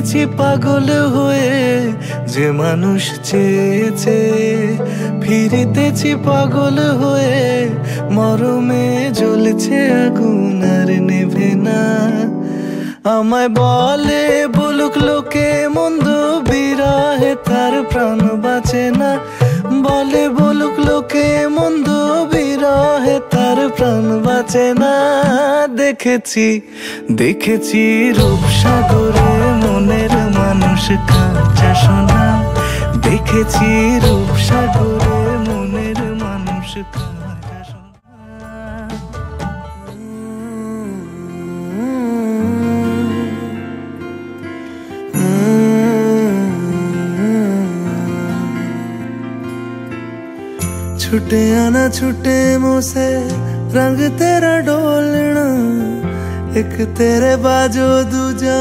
ফিরেছি পাগল হয়ে, যে মানুষ চেয়েছে। ফিরিতেছি পাগল হয়ে, মরমে জ্বলছে আগুন আর নেভে না। আমায় বলে বলুক লোকে মন্দ, বিরহে তার প্রাণ বাঁচে না। বলে বলুক লোকে মন্দ, বিরহে তার প্রাণ বাঁচে না। দেখেছি দেখেছি রূপসাগরে মনের মানুষ কাঁচা সোনা। দেখেছি রূপসাগরে মনের মানুষ কাঁচা সোনা। छुटे आना छुटे मुँह से रंग तेरा डोलना, एक तेरे बाजो दूजा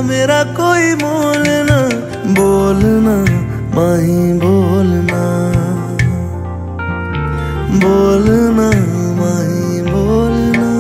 मेरा कोई मोल ना। बोलना माही बोलना, बोलना माही बोलना।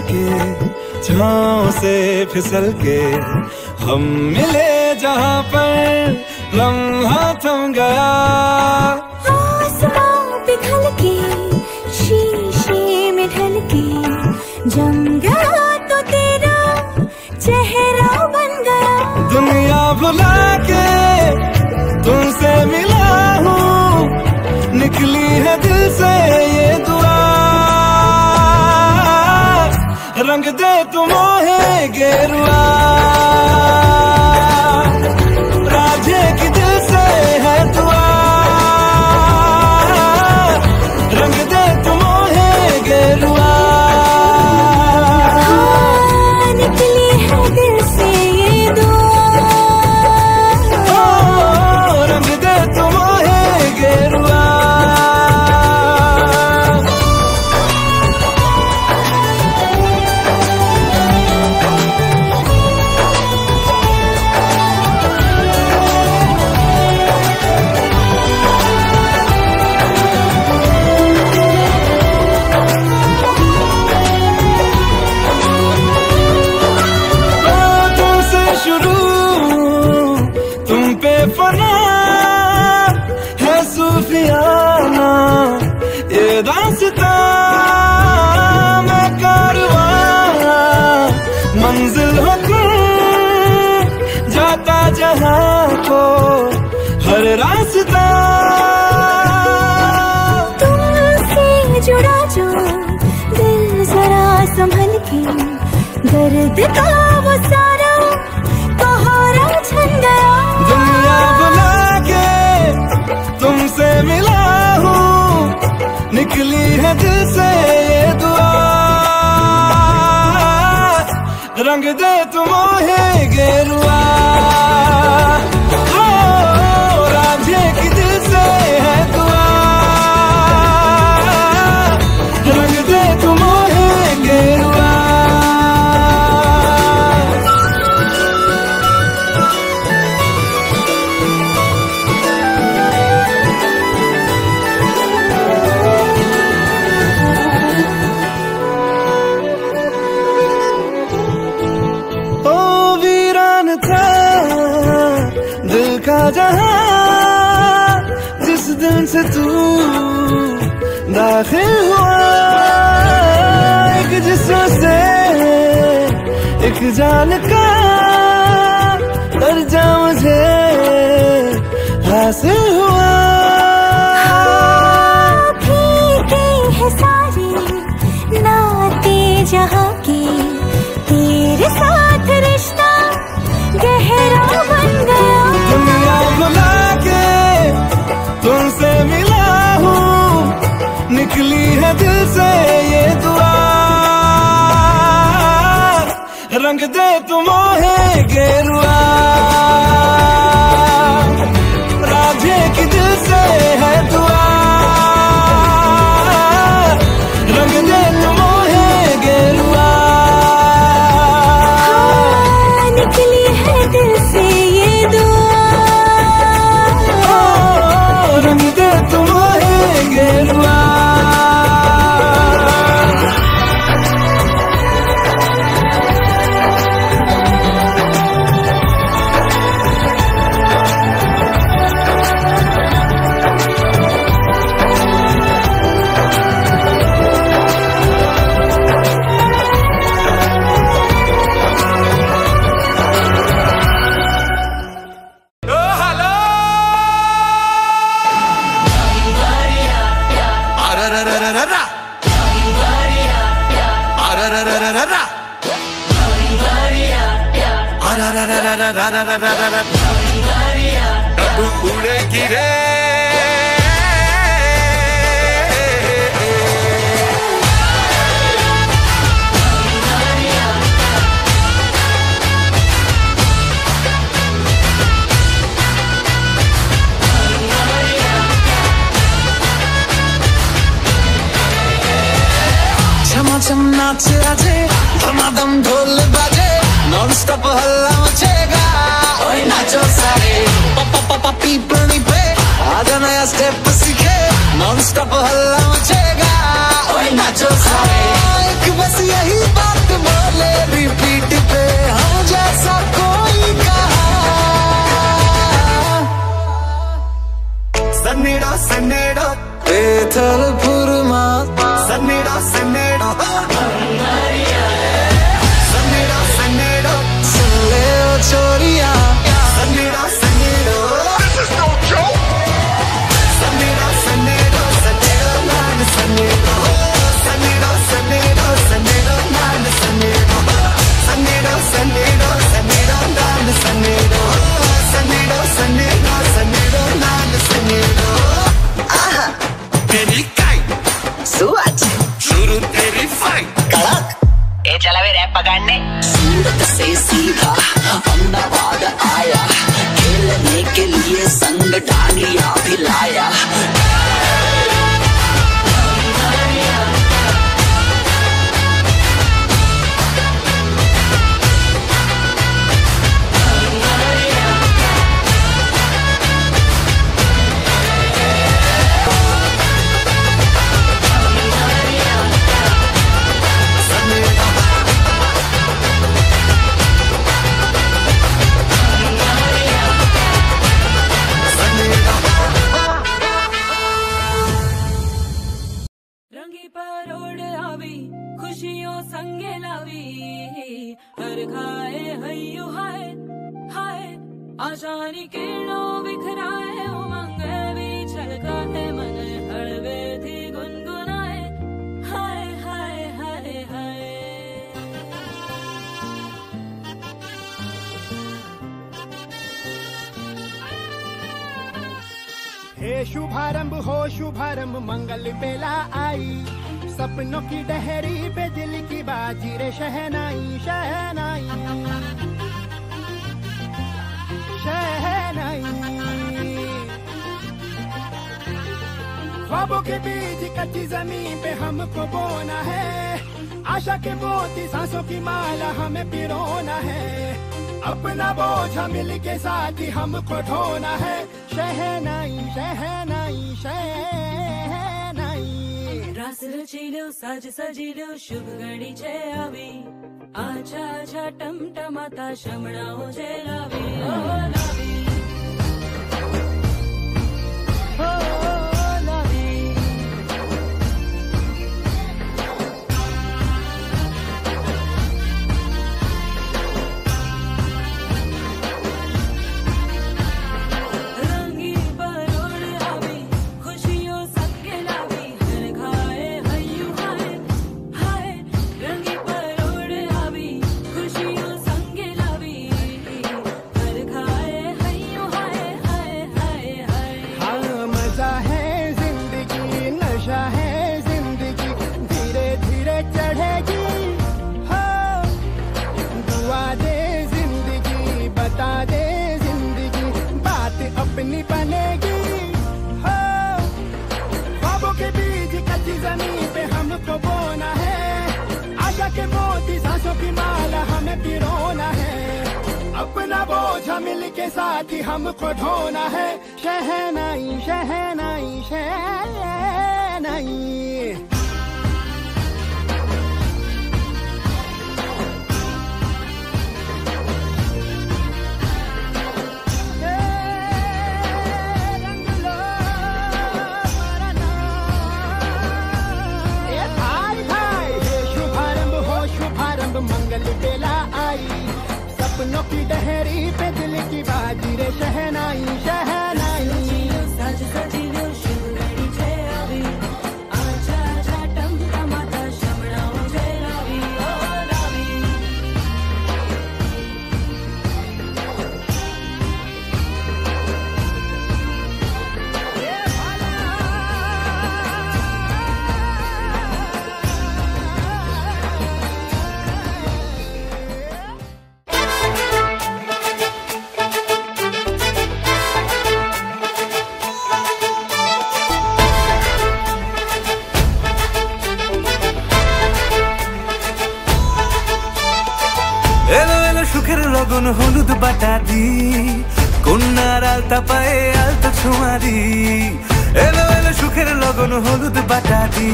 के छाँव से फिसल के हम मिले जहाँ पर लम्हा थम गया। आसमां पिघल के शीशे में ढल के जम गया तो तेरा चेहरा बन गया। दुनिया भुला के तुमसे मिला हूँ, निकली है दिल से ये दुआ। रंग दे तुम मोहे गेरुआ, राधे की दिल से है दुआ। रंग दे तुम मोहे गेरुआ, निकली है दिल से ये दुआ। रंग दे तुम मोहे गेरुआ। फना है सूफियाना ये दास्तां, मैं कारवां मंजिल हो तुम, जाता जहां को हर रास्ता। तुमसे जुड़ा जो दिल जरा संभल के, दर्द का वो सारा पहाड़ा छन गया। दुनिया बुला के तुमसे मिला हूँ, निकली है दिल से ये दुआ। रंग दे तुम मोहे गेरुआ, राधे की दिल से है दुआ। रंग दे तुम मोहे गेरुआ। जहां जिस दिन से तू दाखिल हुआ, एक जिस्म से एक जान का दर्जा मुझे हासिल हुआ। फीके है सारे नाते जहां के, तेरे साथ रिश्ता गहरा बन गया। दुनिया बुला के तुमसे मिला हूँ, निकली है दिल से ये दुआ। रंग दे तुम मोहे गेरुआ, राधे की दिल से है दुआ। रंग दे तुम मोहे गेरुआ, निकली है दिल से ये दुआ। रंग दे तुम मोहे गेरुआ। छम नाच आजे, धमाधम ढोल बाजे, नॉन स्टॉप हल्ला मचेगा। ओए नाचो सारे, पापा पीपनी पे आजा नया स्टेप सीखे, नॉन स्टॉप हल्ला मचेगा। ओए नाचो सारे, एक बस यही बात रे पकड़ने। सूरत से सीधा अहमदाबाद आया, खेलने के लिए संग डालियां भी लाया। रंगी परोड़ आवी खुशियों संगे लावी, हर खाए हयू हाय हाय, आशानी किरणों बिखराए उमंग भी छलकाए, मन हड़वे थी गुनगुनाए हाय हाय हाय हाय। हे शुभारंभ हो शुभारंभ मंगल बेला आई, सपनों की डहरी पे दिल की बाजी रे शहनाई शहनाई शहनाई। ख्वाबों के बीज कच्ची जमीन पे हमको बोना है, आशा के मोती सांसों की माला हमें पिरोना है, अपना बोझ मिल के साथ ही हमको ढोना है। शहनाई शहनाई शहनाई। रास रचिलो साज सजिलो शुभ घड़ी छे आवी, आछा आछा टमटमाता शमणाओ जे लावी ओ लावी ओ लावी। अपनी बनेगी हो, ख्वाबों के बीज कच्ची जमीन पे हमको बोना है, आशा के मोती सांसों की माला हमें पिरोना है, अपना बोझ मिल के साथ ही हमको ढोना है। शहनाई शहनाई शहनाई। मंगल बेला आई, सपनों की डहरी पे दिल की बाजी रे शहनाई शहनाई। सज सजिलो शुभ घड़ी छे आवी, आछा आछा टमटमाता शमणाओ जे लावी ओ लावी। সুখের লগন হলুদ বাটা দি, কন্যার আলতা পায়ে আলতা ছোঁয়া দি। এলো এলো সুখের লগন হলুদ বাটা দি,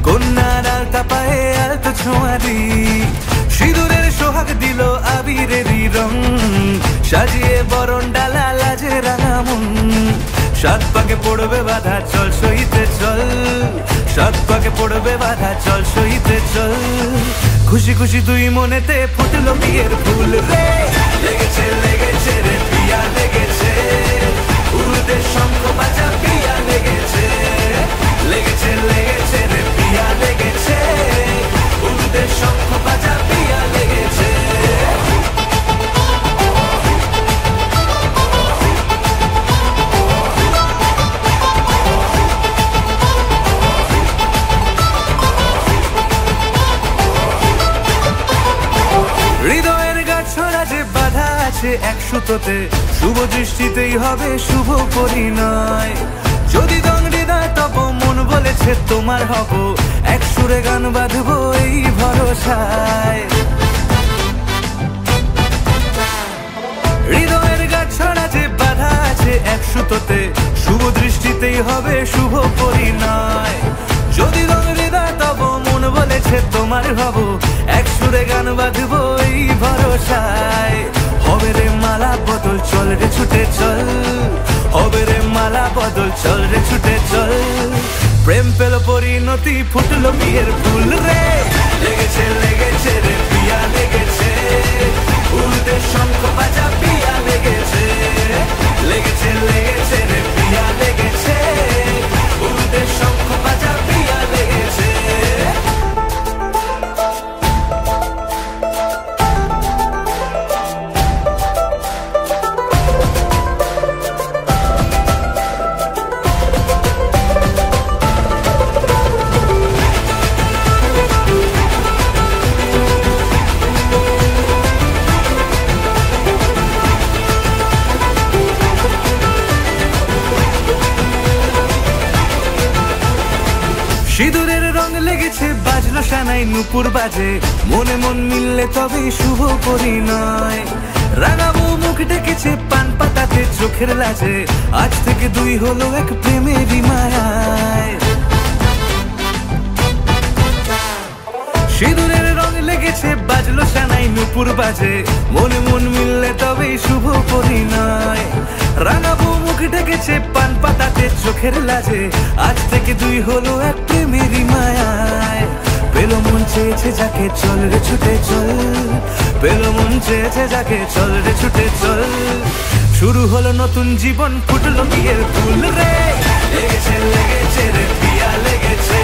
কন্যার আলতা পায়ে আলতা ছোঁয়া দি। সিঁদুরের সোহাগ দিল আবিরেরই রং, সাজিয়ে বরণ ডালা লাজে রাঙা মন। সাত পাকে পড়বে বাধা চল সইতে চল, সাত পাকে পড়বে বাধা চল সইতে চল। খুশি খুশি দুই মনেতে ফুটলো বিয়ের ফুল রে, লেগেছে লেগেছে রে পিয়া লেগেছে, উড়তে শঙ্খ বাজা পিয়া লেগেছে, লেগেছে লেগেছে রে পিয়া লেগেছে, উড়তে শঙ্খ বাজা পিয়া লেগেছে। ছড়া যে বাধা আছে এক সুতোতে, শুভ দৃষ্টিতেই হবে শুভ পরিণয়। যদি দংড়ি দেয় তব মন বলেছে তোমার হব, এক সুরে গান বাঁধবো এই ভরসায়। হৃদয়ের গাছ ছড়া যে বাধা আছে এক সুতোতে, শুভ দৃষ্টিতেই হবে শুভ পরিণয়। যদি দংড়ি দেয় তব মন বলেছে তোমার হব, এক সুরে গান বাঁধবো এই ভরসায়। হবে রে মালা বদল চল রে ছুটে চল, হবে রে মালা বদল চল রে ছুটে চল। প্রেম পেল পরিণতি ফুটলো বিয়ের ফুল রে, লেগেছে লেগেছে রে পিয়া লেগেছে, উল্টে শঙ্খ বাজা পিয়া লেগেছে, লেগেছে লেগেছে রে পিয়া লেগেছে, উল্টে শঙ্খ বাজা পিয়া লেগেছে। সিঁদুরের রং লেগেছে বাজলো সানাই নুপুর বাজে, মনে মন মিললে তবে শুভ পরিণয়। রাঙাবো মুখ ডেকেছে পান পাতাতে চোখের লাজে, আজ থেকে দুই হলো এক প্রেমেরই মায়ায়। সিঁদুরের রং লেগেছে বাজলো সানাই নুপুর বাজে, মনে মন মিললে তবে শুভ পরিণয়। রাঙাবো মুখ ডেকেছে পান পাতাতে চোখের লাজে, আজ থেকে দুই হলো এক প্রেমেরই মায়ায়। পেলো মন চেয়েছে যাকে চল রে ছুটে চল, পেলো মন চেয়েছে যাকে চল রে ছুটে চল। শুরু হলো নতুন জীবন ফুটলো বিয়ের ফুল রে, লেগেছে লেগেছে রে পিয়া লেগেছে,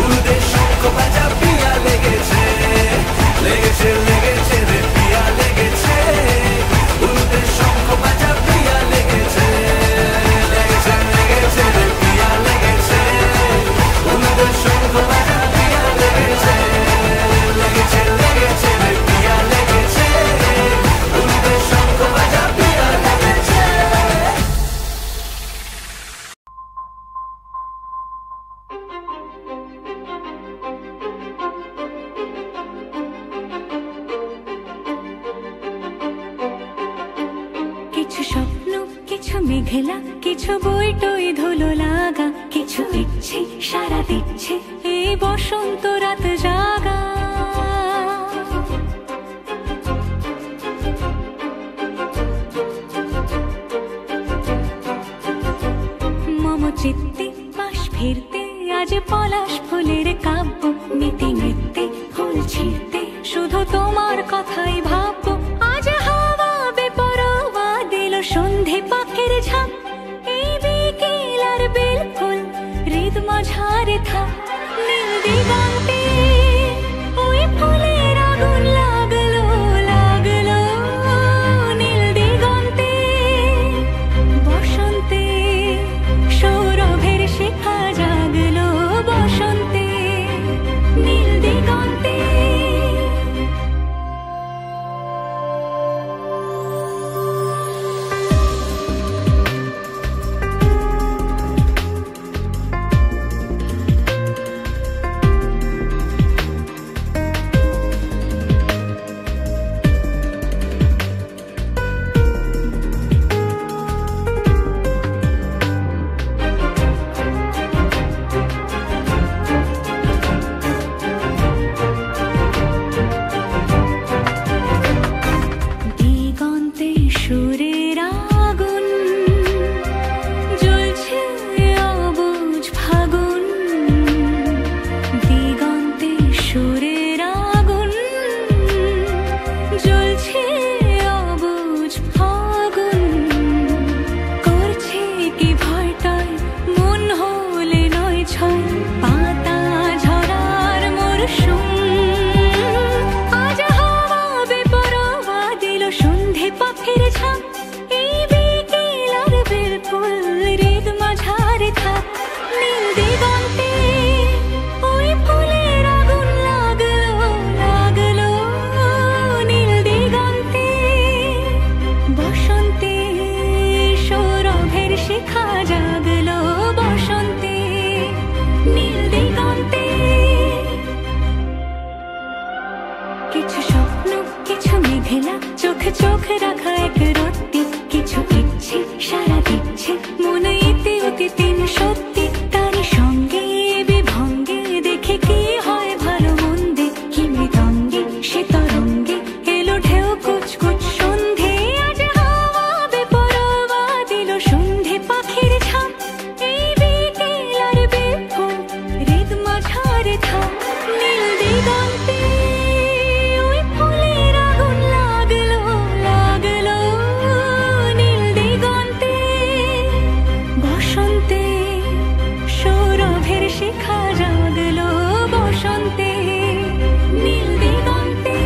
উল্টে শঙ্খ বাজা পিয়া লেগেছে, লেগেছে লেগেছে রে পিয়া লেগেছে, উল্টে শঙ্খ বাজা পিয়া লেগেছে, লেগেছে লেগেছে রে পিয়া লেগেছে, উল্টে শঙ্খ বাজা পিয়া লেগেছে, লেগেছে লেগেছে রে পিয়া লেগেছে, উল্টে শঙ্খ বাজা পিয়া লেগেছে। কিছু স্বপ্ন কিছু মেঘলা, কিছু বইটই ধুলো লাগা, কিছু ইচ্ছে সারা দিচ্ছে এই বসন্ত রাত জাগা। মম চিত্তে পাশ ফিরতে আজ পলাশ ফুলের কাব্য, নীতি নৃত্যে ফুল ছিঁড়তে শুধু তোমার কথাই ভাববো। আজ হাওয়া বেপরোয়া দিল সন্ধে পাখির ঝাঁক, এই বিকেল আর বেল ফুল হৃদ মাঝারে থাক। নীল দিগন্তে ওই ফুলের আগুন লাগলো লাগলো, নীল দিগন্তে বসন্তে সৌরভের শিখা জাগলো, বসন্তে নীল দিগন্তে। মেঘলা চোখ চোখ রাখা এক রত্তি কিছু ইচ্ছে সারা দিচ্ছে মনে ইতি অতি তিন সত্যি তারই সঙ্গে বিভঙ্গে দেখে কি হয় ভালো মন্দে কি মৃদঙ্গে সে তরঙ্গে এলো ঢেউ কুচকুচ সন্ধে আজ হাওয়া বেপরোয়া দিল সন্ধে পাখির ছাপ এই বিকেল আর বিভোর হৃদ মাঝারে থাম নীল দিগন্তে ওই ফুলের আগুন লাগলো লাগলো নীল দিগন্তে বসন্তে সৌরভের শিখা জাগলো বসন্তে নীল দিগন্তে।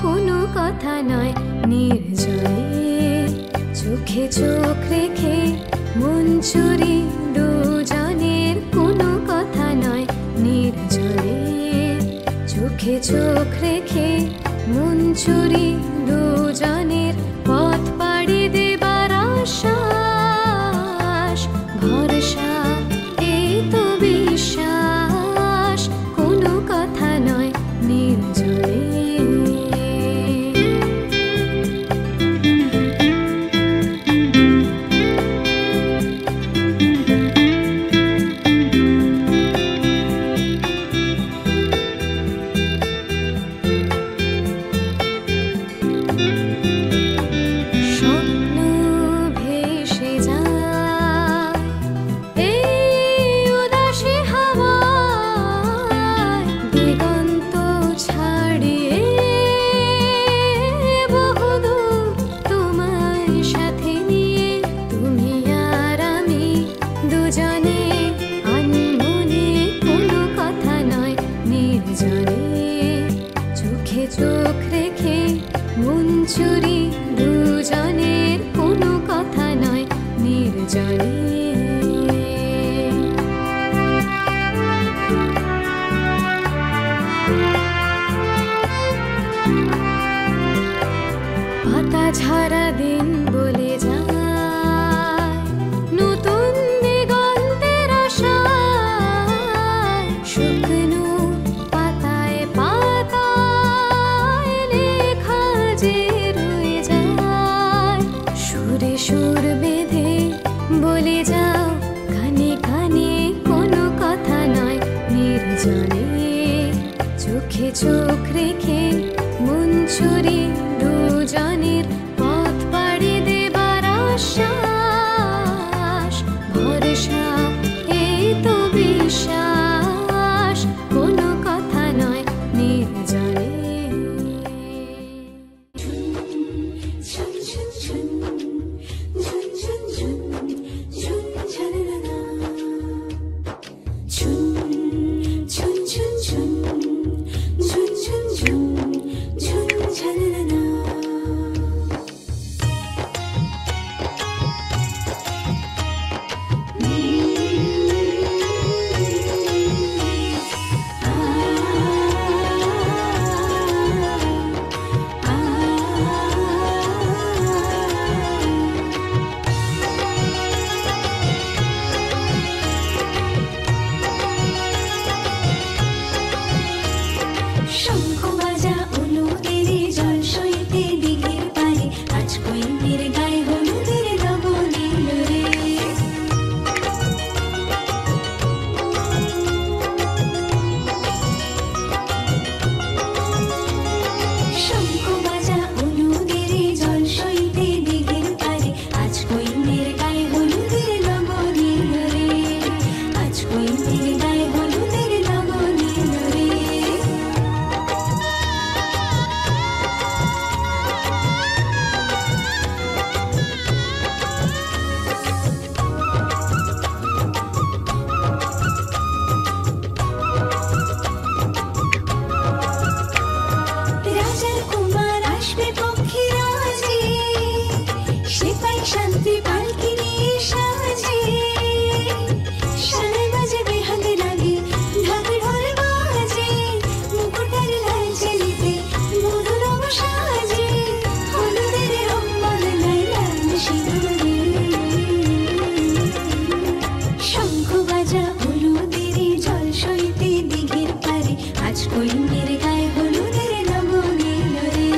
কোনো কথা নয় নির্জনে চোখে চোখ রেখে মন চুরি দুজনের কোনো কথা নয় নির্জনে চোখে চোখ রেখে মন চুরি দুজনের পথ পাড়ি দেবার আশ্বাস ভরসা এই তো বিশ্বাস কোনো কথা নয় নির্জনে। স্বপ্ন ভেসে যায় এই উদাসী হাওয়ায় দিগন্ত ছাড়িয়ে বহুদূর তোমায় সাথে নিয়ে তুমি আর আমি দুজনে আনমনে কোনো কথা নয় নির্জনে চোখে চোখ রেখে মন চুরি দুজনের কোনো কথা নয় নির্জনে। পাতা ঝরা দিন বলে যায় নতুন দিগন্তের আশায় শুকনো পাতায় পাতায় লেখা যে রয়ে যায় সুরে সুর বেঁধে বলে যাও কানে কানে কোনো কথা নয় নির্জনে চোখে চোখ রেখে মন চুরি দুজনের পথ পাড়ি দেবার আশ্বাস ভরসা এই তো বিশ্বাস কোনো কথা নয় নির্জনে। ঝুন ঝুন ঝুন ঝুন ঝুন ঝুন ঝুন ঝালালা ঝুন ঝুন ঝুন ঝুন ঝুন ঝুন ঝুন ঝুন ঝালালা কইনের গায়ে হলুদের লগন এলো রে।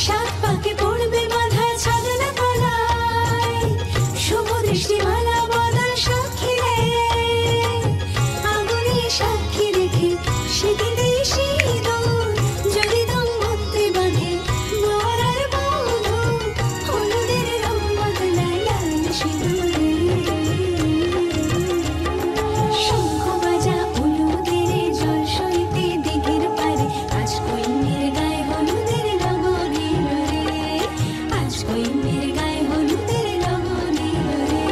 সাত পাকে পড়বে মাথায় ছাগলা গলায়, শুভ দৃষ্টিমালা বদল সাক্ষী রে। আগুনে সাক্ষী রেখে সেদিনে সিঁদুর যদি দম্পতি বাঁধে বর আর বধূ, হলুদের রং বদলায় লাল সিঁদুরে। শঙ্খ বাজা হলুদের জল সইতে দিঘির পারে, আজ কইনের গায়ে হলুদের লগন এলো রে। আজ কইনের গায়ে হলুদের লগন এলো রে।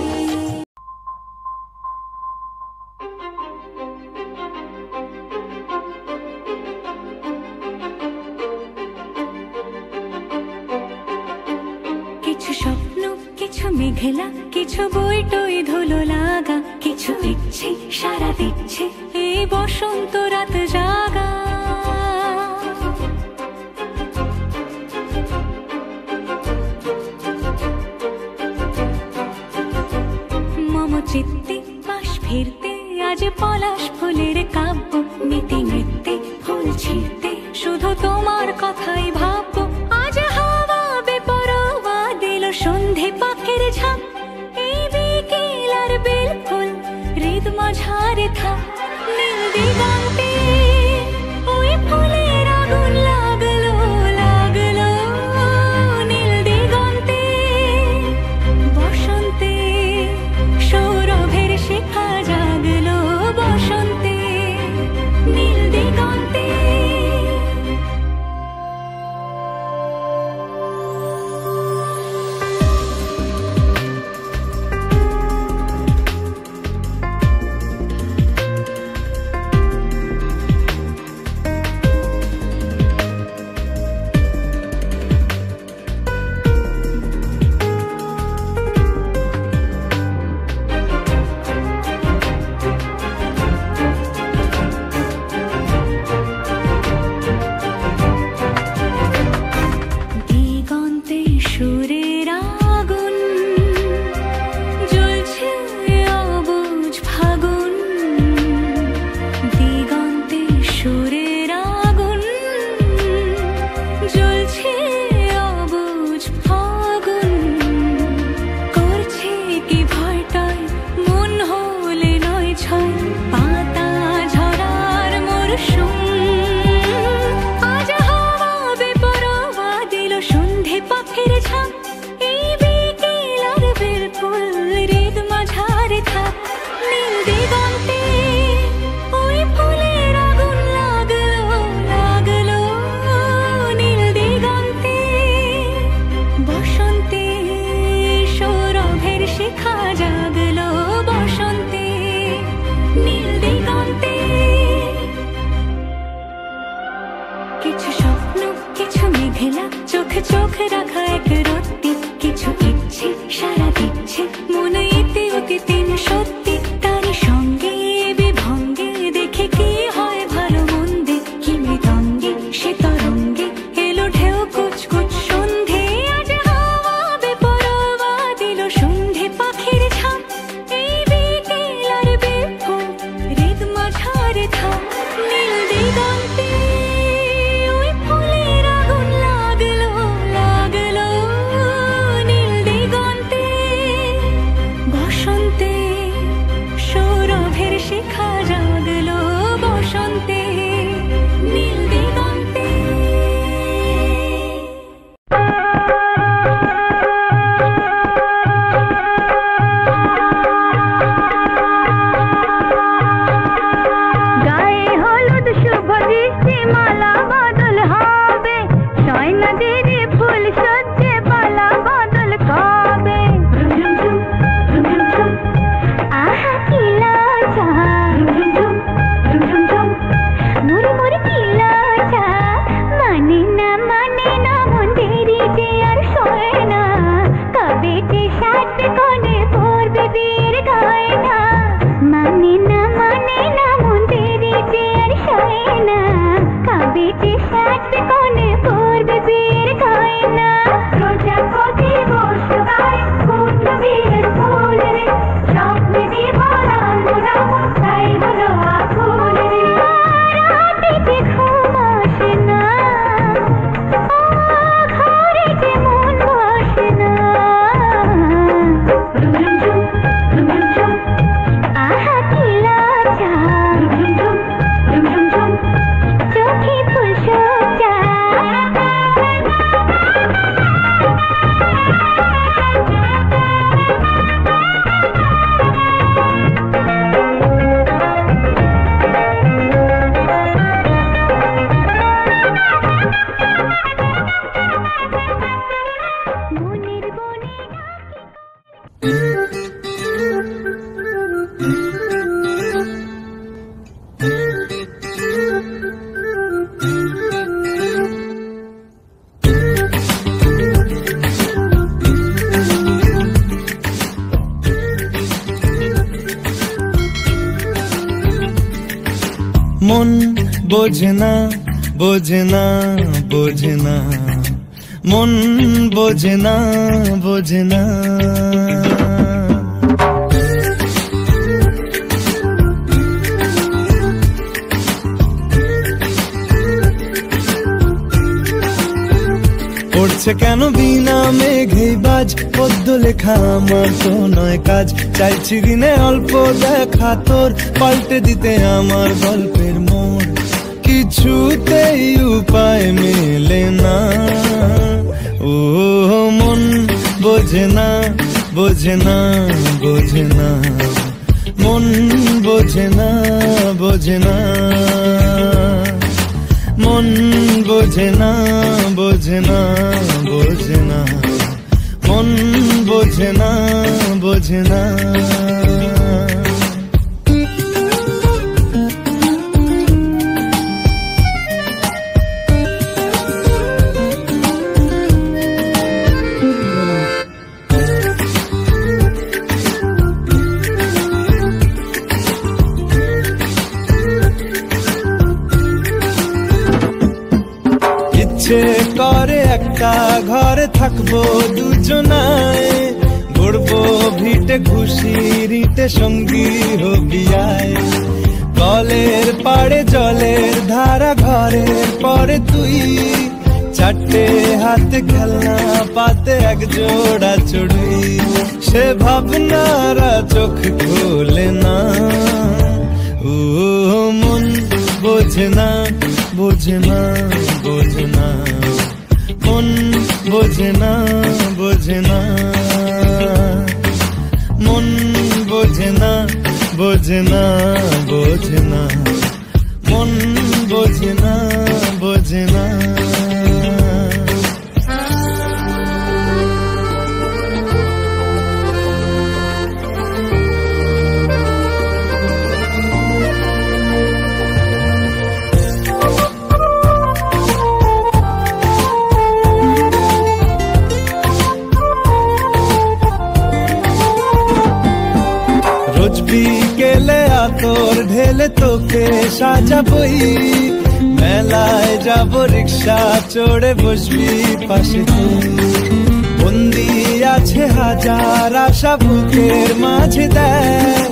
কিছু স্বপ্ন, কিছু মেঘলা, কিছু বইটই ধুলো লাগা, কিছু ইচ্ছে সারা দিচ্ছে এই বসন্ত রাত জাগা। মম চিত্তে পাশ ফিরতে আজ পলাশ ফুলের কাব্য, নীতি নৃত্যে ফুল ছিঁড়তে শুধু তোমার কথাই ভাববো। আজ হাওয়া বেপরোয়া দিল সন্ধে পাখির ঝাঁক, এই বিকেল আর বেল ফুল হৃদ মাঝারে থাক। নীল দিগন্তে ওই ফুলের আগুন লাগলো লাগলো, নীল দিগন্তে বসন্তে সৌরভের শিখা জাগলো। বসন্তে নীল দিগন্তে দিগন্তে সুরের আগুন জ্বলছে অবুঝ ফাগুন। দিগন্তে সুরের আগুন জ্বলছে অবুঝ ফাগুন। করছে কি ভয়টায় মন হলে নয় ছয়, পাতা ঝরার মরশুম। আজ হাওয়া বেপরোয়া দিল সন্ধে পাখির ঝাঁক, এই বিকেল আর বেল ফুল হৃদ মাঝারে থাক। নীল দিগন্তে ওই ফুলের আগুন লাগলো লাগলো, নীল দিগন্তে বসন্তে সৌরভের শিখা জাগলো। বসন্তে নীল দিগন্তে কিছু স্বপ্ন, কিছু মেঘলা, চোখে চোখ রাখা এক রত্তি, কিছু ইচ্ছে সারা দিচ্ছে মন এতে অতি তিন সত্যি। তারই সঙ্গে বিভঙ্গে দেখে কি হয় ভালো মন্দে, কি মৃদঙ্গে সে তরঙ্গে এলো ঢেউ কুচকুচ সন্ধে। আজ হাওয়া বেপরোয়া দিল সন্ধে পাখির ঝাঁক, এই বিকেল আর বেল ফুল হৃদ মাঝারে থাক। নীল দিগন্তে ওই ফুলের আগুন লাগলো লাগলো, নীল দিগন্তে বসন্তে সৌরভের শিখা জাগলো। বসন্তে নীল দিগন্তে গায়ে হলুদ শুভ দৃষ্টি মালা বদল হবে, ছয় নদীর ফুল সজ্জে পালা বদল কবে। আহা কি লজ্জা, মুড়ি মুড়ি কি লজ্জা, মানে না মন দেরি যে মনের বনে মন বোঝে না বোঝে না বোঝে না মন বোঝে না বোঝে না পড়ছে কেন বিনা মেঘেই বাজ পদ্য লেখা আমার তো নয় কাজ চাইছি দিনে অল্প দেখা তোর পাল্টে দিতে আমার গল্পের মোড় কিছুতেই উপায় মেলে না ও মন বোঝে না বোঝে না বোঝে না মন বোঝে না বোঝে না মন বোঝে না বোঝে না বোঝে না মন বোঝে না বোঝে না ইচ্ছে করে একটা ঘরে থাকবো দুজনায় গড়বো ভিটে খুশিরিতে সঙ্গী হবি আয় কলের পাড়ে জলের ধারা ঘরের পরে তুই চারটে হাতে খেলনা পাতে এক জোড়া চড়ুই সে ভাবনারা চোখ খোলে না ও মন বোঝে না বোঝে না বোঝে না মন বোঝে না বোঝে না মন বোঝে না বোঝে না বোঝে না মন বোঝে না বোঝে না রোজ বিকেলে আতর ঢেলে তোকে সাজাবই মেলায় যাব রিক্সা চড়ে বসবি পাশে তুই বন্দি আছে হাজার আশা বুকের মাঝে দেখ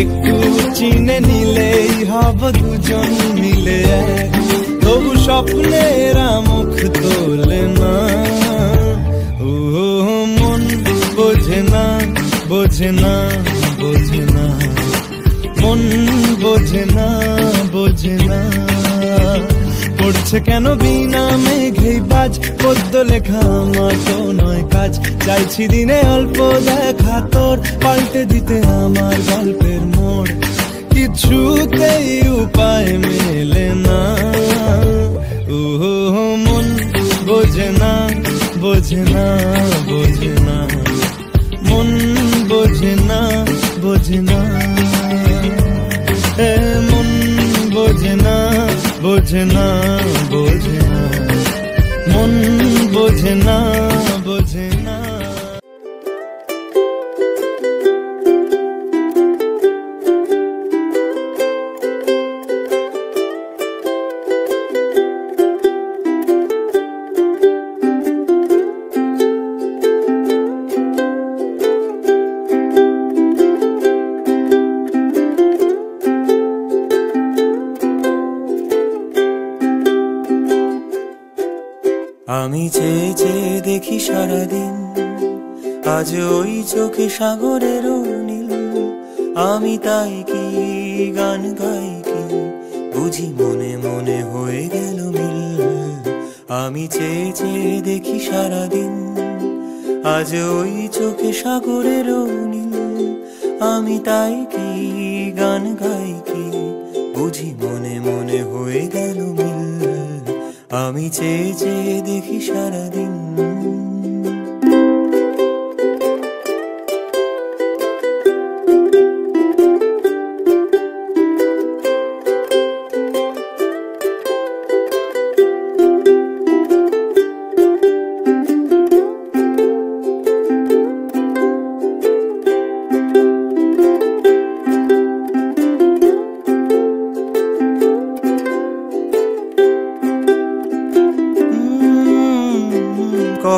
একটু চিনে নিলেই হব দুজন মিলে এক তবু স্বপ্নের মুখ তোলে না ও মন বোঝে না বোঝে না বোঝে না মন বোঝে না বোঝে না পড়ছে কেন বিনা মেঘেই বাজ পদ্য লেখা আমার তো নয় কাজ চাইছি দিনে অল্প দেখা তোর পাল্টে দিতে আমার গল্পের মোড় কিছুতেই উপায় মেলে না ও মন বোঝে না বোঝে না বোঝে না মন বোঝে না বোঝে না মন বোঝে না বোঝে না বোঝে না মন বোঝে না বোঝে না আমি চেয়ে চেয়ে দেখি সারাদিন আজ ওই চোখে সাগরের নীল আমি তাই কি গান গাই কি বুঝি মনে মনে হয়ে গেল মিল আমি চেয়ে চেয়ে দেখি সারাদিন আজ ওই চোখে সাগরের নীল আমি তাই কি গান গাই কি বুঝি মনে মনে হয়ে গেল মিল আমি চেয়ে চেয়ে দেখি সারাদিন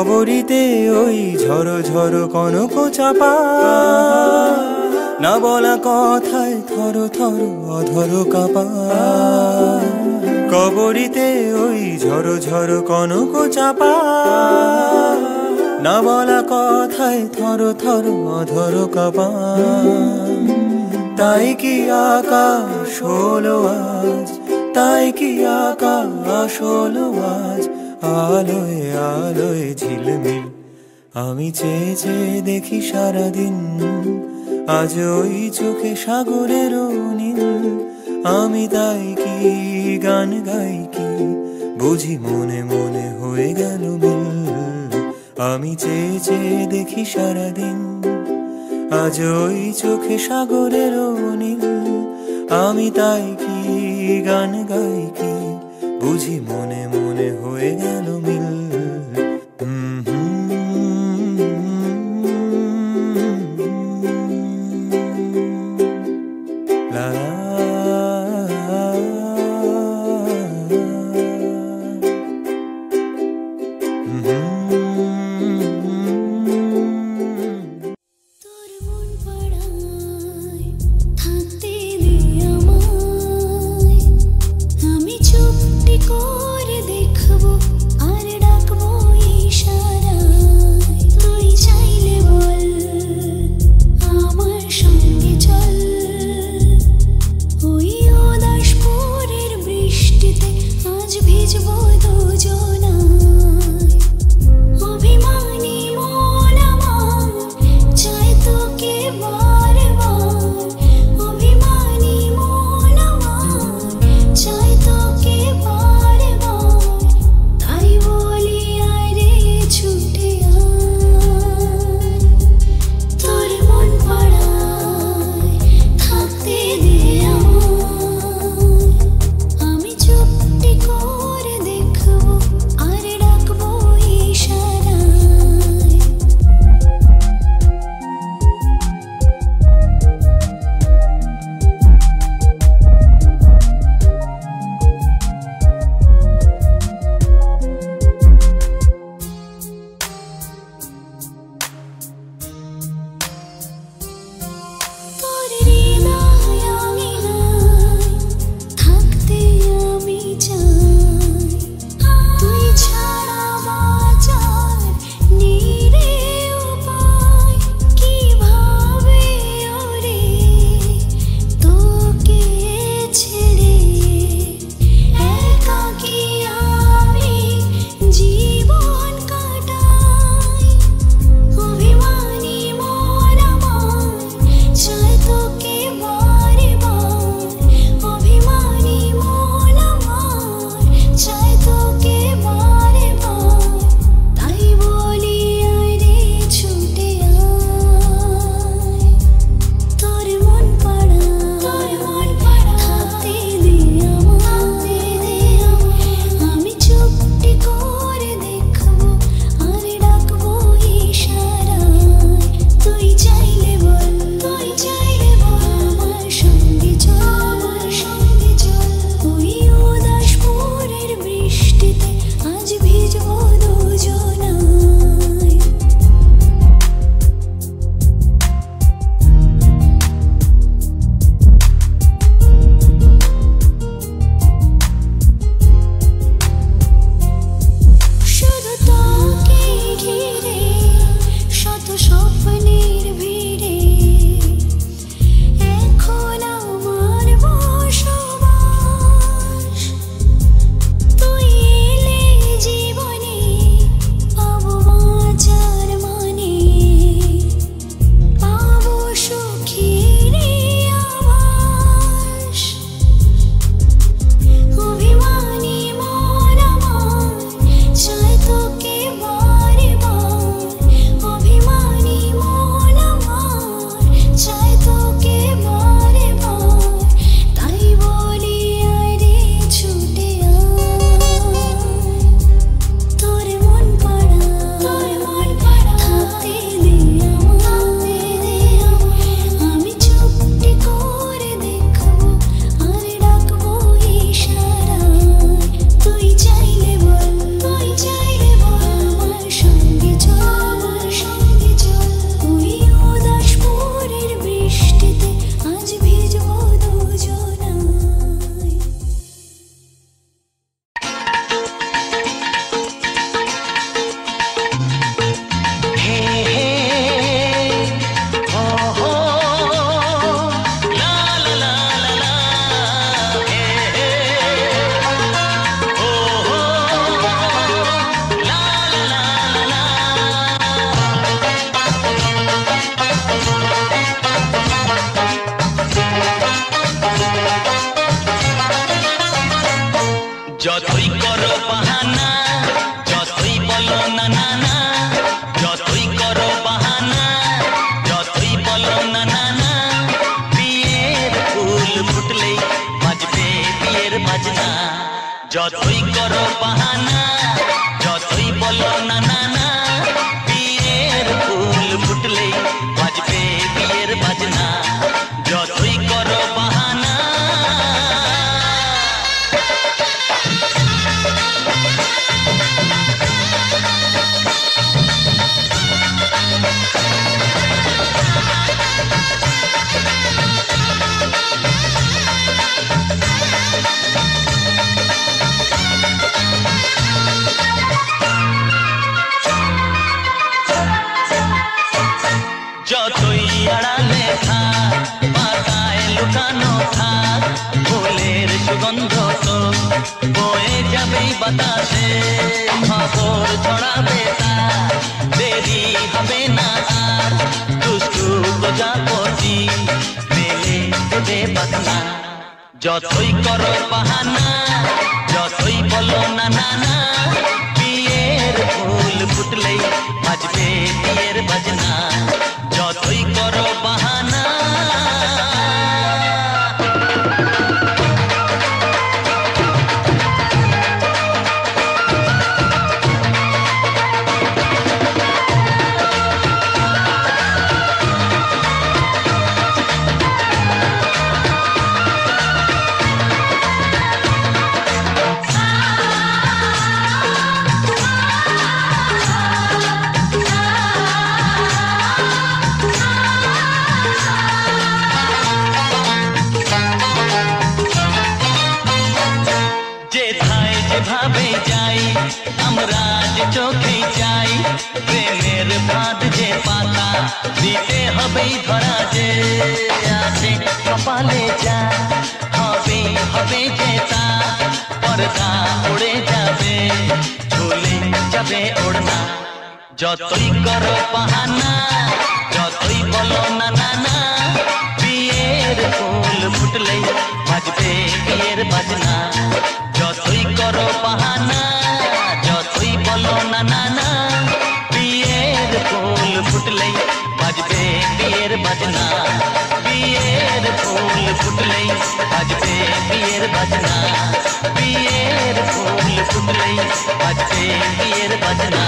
কবরীতে ওই ঝড়ো ঝড়ো কনক চাপা, না বলা কথায় থর থর অধর কাপা। কবরীতে ওই ঝড়ো ঝড়ো কনক চাপা, না বলা কথায় থর থর অধর কাপা। তাই কি আকাশ হলো আজ, তাই কি আকাশ হলো আজ, আলোয় আলোয় ঝিলমিল। আমি চেয়ে চেয়ে দেখি সারাদিন, আজ ওই চোখে সাগরের নীল। আমি তাই কি গান গাই কি, বুঝি মনে মনে হয়ে গেল মিল। আমি চেয়ে চেয়ে দেখি সারাদিন, আজ ওই চোখে সাগরের নীল। আমি তাই কি গান গাই কি, বুঝি মনে মনে হয়ে গেল মিল। লা লা তোর মন পাড়ায় থাকতে দে আমায়, আমি চুপটি করে দেখবো আর হবে না আর দুষ্টু প্রজাপতি মেলে দেবে বাসনা যতই করো বাহানা যতই বলো না না না বিয়ের ফুল ফুটলেই বাজবে বিয়ের বাজনা যতই করো বাহানা যেভাবে যাই আমরা যে চোখে যাই প্রেমের বাঁধ যে পাতা দিতে হবেই ধরা যে আছে কপালে যা হবে হবে যে তা পর্দা উড়ে যাবে ঝুলে যাবে ওড়না যতই করো বাহানা যতই বলো না না না বিয়ের ফুল ফুটলেই বাজবে বিয়ের বাজনা যতই করো বাহানা যতই বলো না না না বিয়ের ফুল ফুটলেই বাজবে বিয়ের বাজনা বিয়ের ফুল ফুটলেই বাজবে বিয়ের বাজনা বিয়ের ফুল ফুটলেই বাজবে বিয়ের বাজনা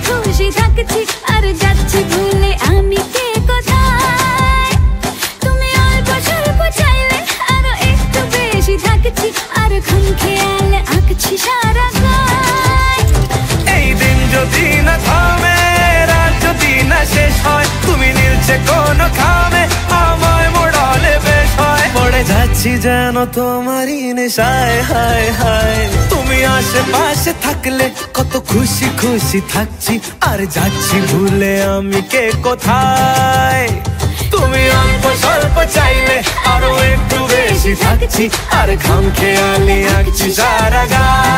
খুশি থাকছি আর যাচ্ছি ভুলে আমি কে কোথায় তুমি অল্প স্বল্প চাইলে আরো একটু বেশি থাকছি আর খাম খেয়ালে আঁকছি সারা গায় এই দিন যদি না থামে রাত যদি না শেষ হয় তুমি নীলছে কোন খামে আমায় মোড়ালে বেশ হয় পড়ে যাচ্ছি যেন তোমারই নেশায় হায় হায় তুমি আশেপাশে থাকলে কত খুশি খুশি থাকছি আর যাচ্ছি ভুলে আমি কে কোথায় তুমি অল্প স্বল্প চাইলে আরো একটু বেশি থাকছি আর খাম খেয়ালি আঁকছি সারা গায়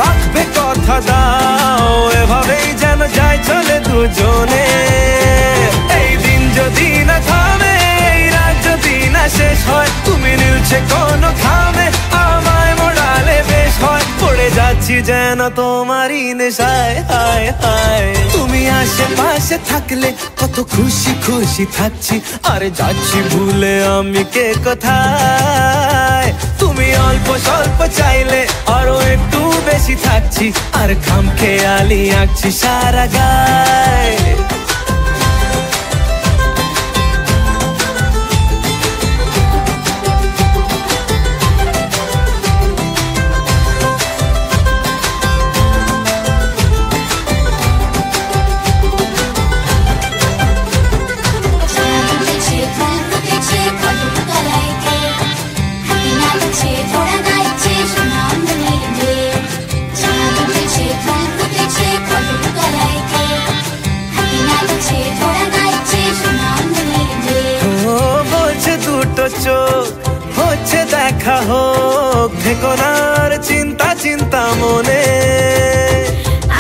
রাখবে কথা দাও এভাবেই যেন যায় চলে দুজনে এই দিন যদি না থামে এই রাত যদি না শেষ হয় তুমি নীলছে কোন খামে আমায় মোড়ালে বেশ হয় পড়ে যাচ্ছি যেন তোমারই নেশায় হায় হায় তুমি আশেপাশে থাকলে কত খুশি খুশি থাকছি আর যাচ্ছি ভুলে আমি কে কোথায় তুমি অল্প স্বল্প চাইলে আরো একটু বেশি থাকছি আর খাম খেয়ালি আঁকছি সারা গায় Check নাচছে ঘোড়া গাইছে সোনামণির মেয়ে চাঁদ উঠেছে ফুল ফুটেছে কদম তলাইতে হাতি নাচছে ঘোড়া গাইছে সোনামণির মেয়ে ও বলছে দুটো চোখ হচ্ছে দেখা হোক থেকোনার চিন্তা চিন্তা মনে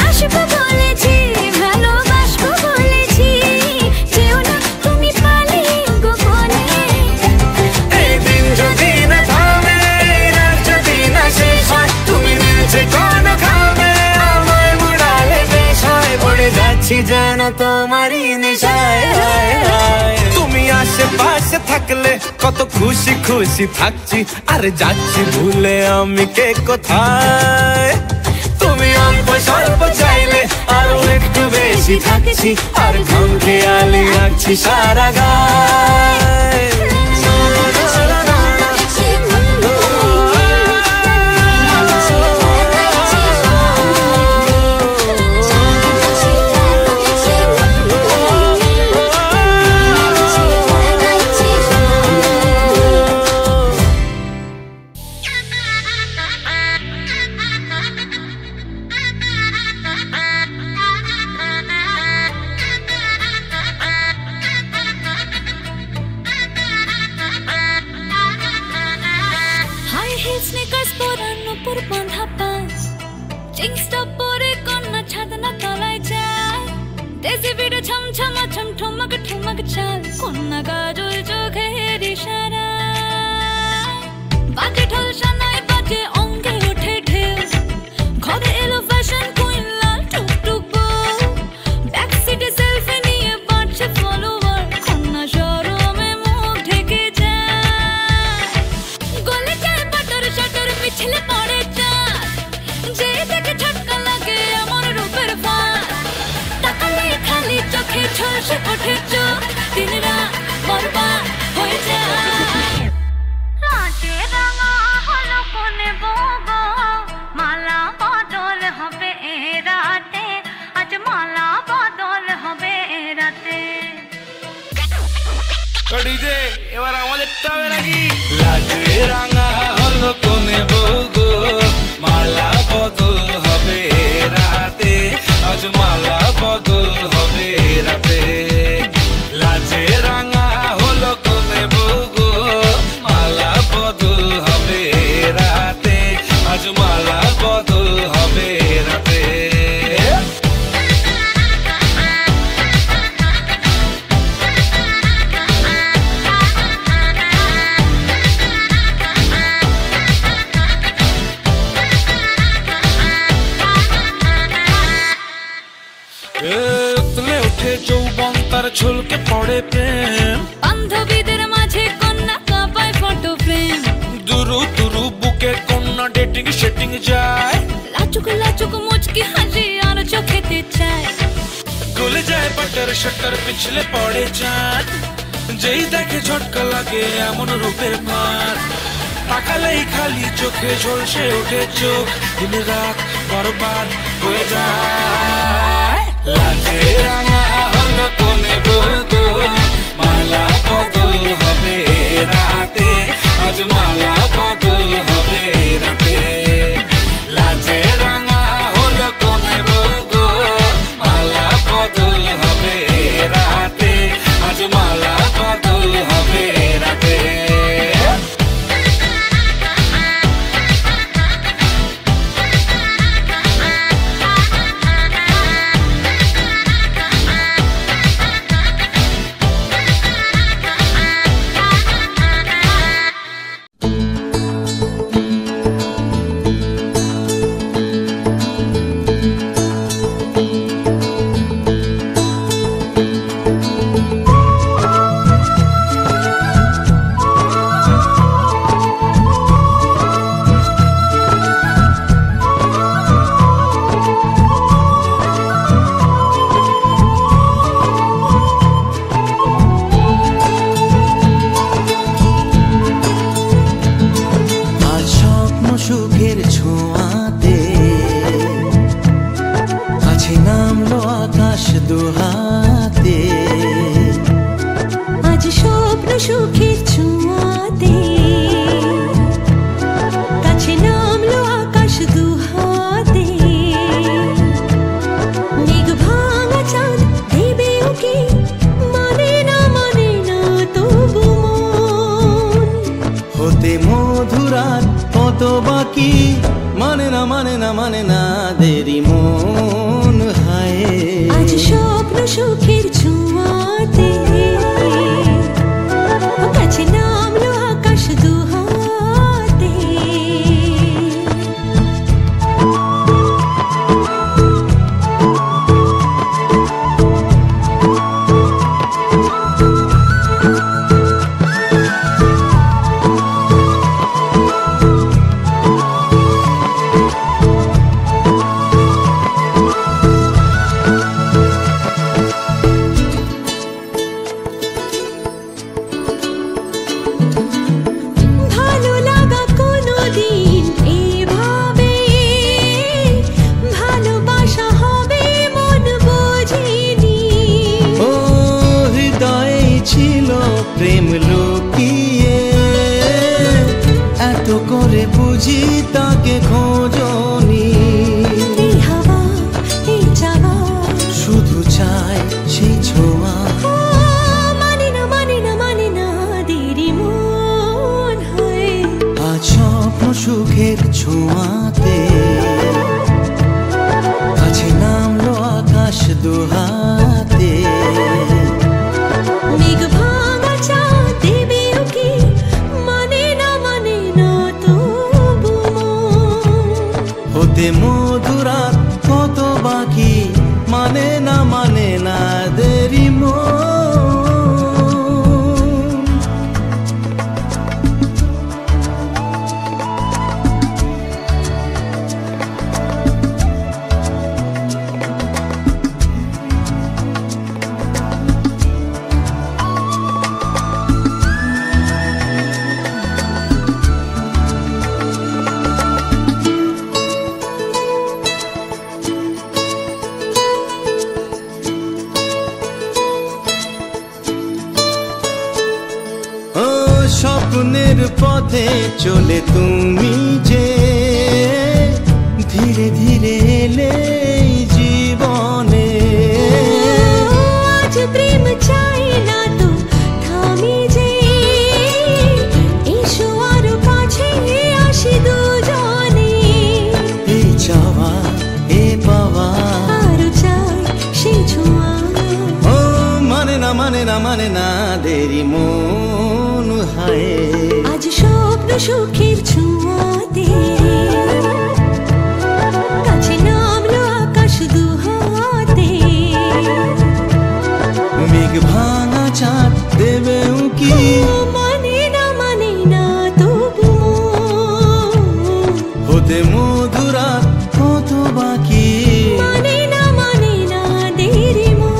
আসবো বলেছি ভালোবাসবো বলেছি যেও না তুমি পালে গোপনে এই দিন যদি না থামে রাত যদি না শেষ হয় তুমি নিচে কোন খাবে আমায় মুড়ালে বেশ হয় পড়ে যাচ্ছি যেন তোমারই নেশায় হায় হায় তুমি আশেপাশে থাকলে কত খুশি খুশি থাকছি আর যাচ্ছি ভুলে আমি কে কোথায় তুমি অল্প স্বল্প চাইলে আরো একটু বেশি থাকছি আর ঘুম খেয়ালি রাখছি সারা গায় হাই হিল স্নিকার্স পরানো পর বাঁধা পাঁচ জিন্সটা পরে কন্যা ছাদনা তলায় যায় দেশি বিড়ে ছমছমা ছমঠমক ঠমক চাল কন্যা গাজল চোখের ইশারা বাজে ঢোল সানাই বাজে অঙ্গে ওঠে ঢেউ ঘরে এলো ফ্যাশন কুইন লাল টুকটুক বউ ব্যাক সিটে সেলফি নিয়ে বাড়ছে ফলোয়ার কন্যা শরমে মুখ ঢেকে যায় গলে যায় বাটার শাটার পিছলে পড়ে চাঁদ যে দেখে ঝটকা লাগে আমার রূপের ফাঁদ তাকালে খালি চোখে ঝলসে ওঠে চোখ দিন রাত বরবাদ হয়ে যায় লাটে রাঙা হলো কোনে বগো মালা বদল হবে এ রাতে আজ মালা বদল হবে এ রাতে ডিজে এবার আমাদেরটা হবে নাকি লাজে রাঙা হলো কোনে বউগো মালা বদল হবে রাতে আজ মালা বদল হবে রাতে লাজে রাঙা হলো কোনে বউগো মালা বদল হবে রাতে আজ মালা বদল হবে রাতে উতলে ওঠে যৌবন তার ঝুলকে পড়ে প্রেম বান্ধবীদের মাঝে কন্যা কাঁপায় ফটো ফ্রেম দুরু দুরু বুকে কন্যা ডেটিং সেটিং যায় লাচুক লাচুক মুচকি হাসি আর চোখেতে চায় গলে যায় বাটার শাটার পিছলে পড়ে চাঁদ যেই দেখে ঝটকা লাগে এমন রূপের মার তাকালেই খালি চোখে ঝলসে ওঠে চোখ দিন রাত বরবাদ হয়ে যায় লাজে রাঙা হলো কোনে বউগো মালা বদল হবে রাতে আজ মালা বদল হবে রাতে লাজে রাঙা হলো কোনে বউগো মালা বদল হবে রাতে আজ মালা বদল হবে রাতে হতে মধুরাত কত বাকি, মানে না মানে না মানে না দেরি মন হায়। আজ স্বপ্ন সুখের ছোঁয়াতে কাছে নামলো আকাশ দুহাতে। প্রেম লুকিয়ে এত করে বুঝি তাকে খোঁজনি, হাওয়া এই চাওয়া শুধু চাই সেই ছোঁয়া। মানে না মানে না মানে না দেরি মন হয়। আজ স্বপ্ন সুখের ছোঁয়াতে কাছে নামলো আকাশ দুহাতে। মেঘ ভাঙা চাঁদ দেবেও কি, মানে না তবু হতে মধুরাত কত বাকি, মানে না দেরি মন। স্বপ্নের পথে চলে তুমি যে ধীরে ধীরে এলে জীবনে। আজ প্রেম চাই না তো থামি যে, এসো আরো কাছে আসি দুজনে। এই চাওয়া এ পাওয়া আরো চাই সেই ছোঁয়া। ও মানে না দেরি মন হায়। আজ স্বপ্ন সুখের ছোঁয়াতে কাছে নামলো আকাশ দুহাতে। মেঘ ভাঙা চাঁদ দেবেও কি, মানে না তবু হতে মধুরাত কত বাকি, মানে না দেরি মন।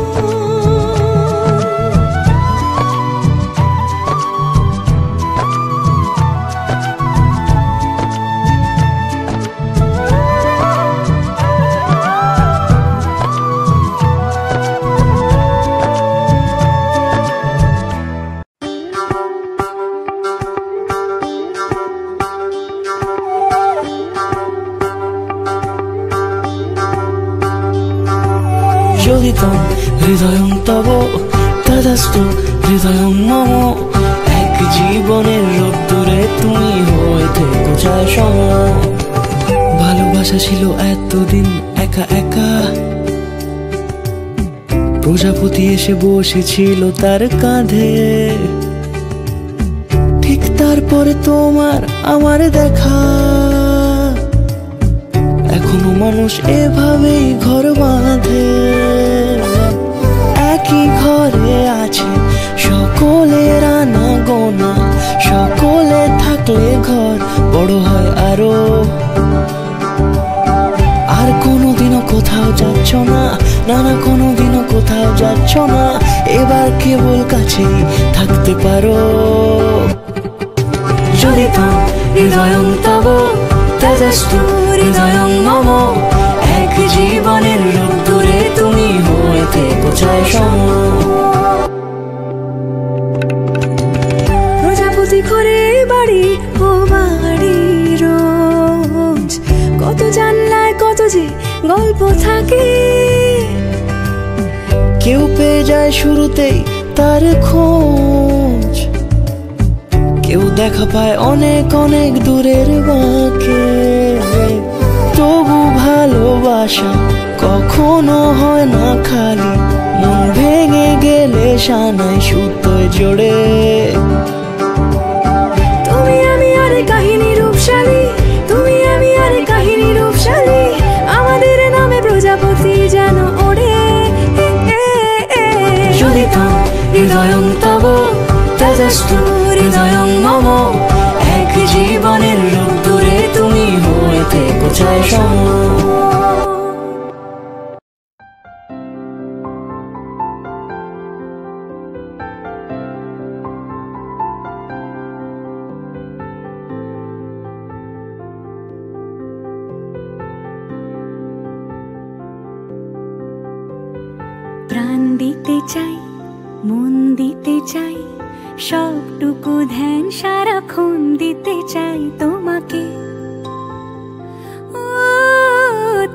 যোগিতম হৃদয়ং তব তদাস্তু হৃদয়ং মম। এক জীবনের রোদ্দুরে তুমি হয়ে থেকো চায় সম। ভালোবাসা ছিল এতদিন একা একা, প্রজাপতি এসে বসেছিল তার কাঁধে। ঠিক তারপরে তোমার আমার দেখা, এখনো মানুষ এভাবেই ঘর বাঁধে। একই ঘরে আছে সকলের আনা গোনা, সকলে থাকলে ঘর বড় হয় আরো। আর কোনোদিনও কোথাও যাচ্ছ না, না কোনোদিনও কোথাও যাচ্ছ না, এবার কেবল কাছেই থাকতে পারো। যদি তো হৃদয়ং তব তদাস্তু হৃদয়ং মম। এক জীবনের রোদ্দুরে তুমি হয়ে থেকো চায় সম। প্রজাপতি করে বাড়ি ও বাড়ি রোজ, কত জানলায় কত যে গল্প থাকে। কেউ পেয়ে যায় শুরুতেই তার খোঁজ, কেউ দেখা পায় অনেক অনেক দূরের বাঁকে, তবু ভালোবাসা কখনো হয় না খালি, মন ভেঙে গেলে সানাই সুতোয় জোড়ে। তুমি আমি আর কাহিনী রূপশালী, তুমি আমি আর কাহিনী রূপশালী, আমাদের নামে প্রজাপতি যেন ওড়ে। যদি তাম হৃদয়ং তব তেজস্তু হৃদয়ং মম, এক জীবনের রূপ দূরে তুমি হয়ে থেকো চাই সম। প্রাণ দিতে চাই, মন দিতে চাই, সবটুকু ধ্যান সারাক্ষণ দিতে চাই তোমাকে, ও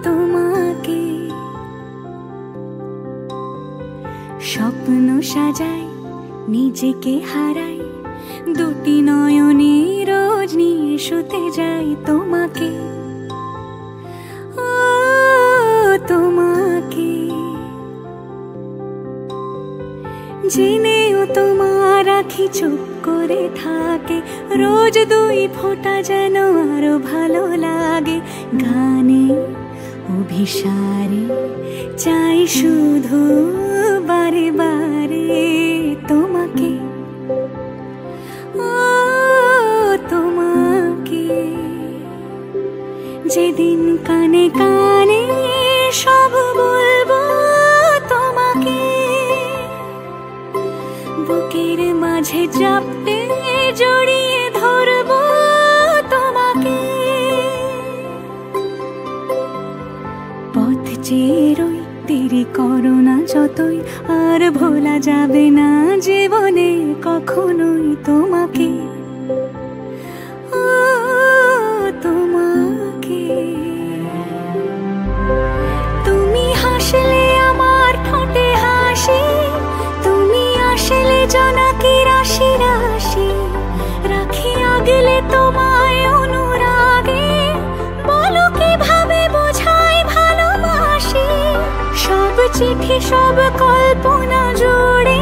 তোমাকে। স্বপ্ন সাজাই, নিজেকে হারাই, দুটি নয়নে রোজ নিয়ে শুতে যাই তোমাকে, ও তোমাকে। জেনেও তোমার আখি চুপ করে থাকে, রোজ দুই ফোঁটা যেন আরো ভালো লাগে। গানে অভিসারে চাই শুধু বারে বারে তোমাকে, ও তোমাকে। যেদিন কানে কানে সব বলবো তোমাকে, বুকের মাঝে চাপতে জড়িয়ে ধরবো তোমাকে। পথ চেয়ে রই, দেরি করো না যতই, আর ভোলা যাবে না জীবনে কখনোই তোমাকে, ও তোমাকে। তুমি হাসলে আমার ঠোঁটে হাসি, তুমি আসলে জোনাকি রাশি রাশি, রাখি আগলে তোমায় অনুরাগে, বলো কিভাবে বোঝাই ভালোবাসি। সব চিঠি সব কল্পনা জুড়ে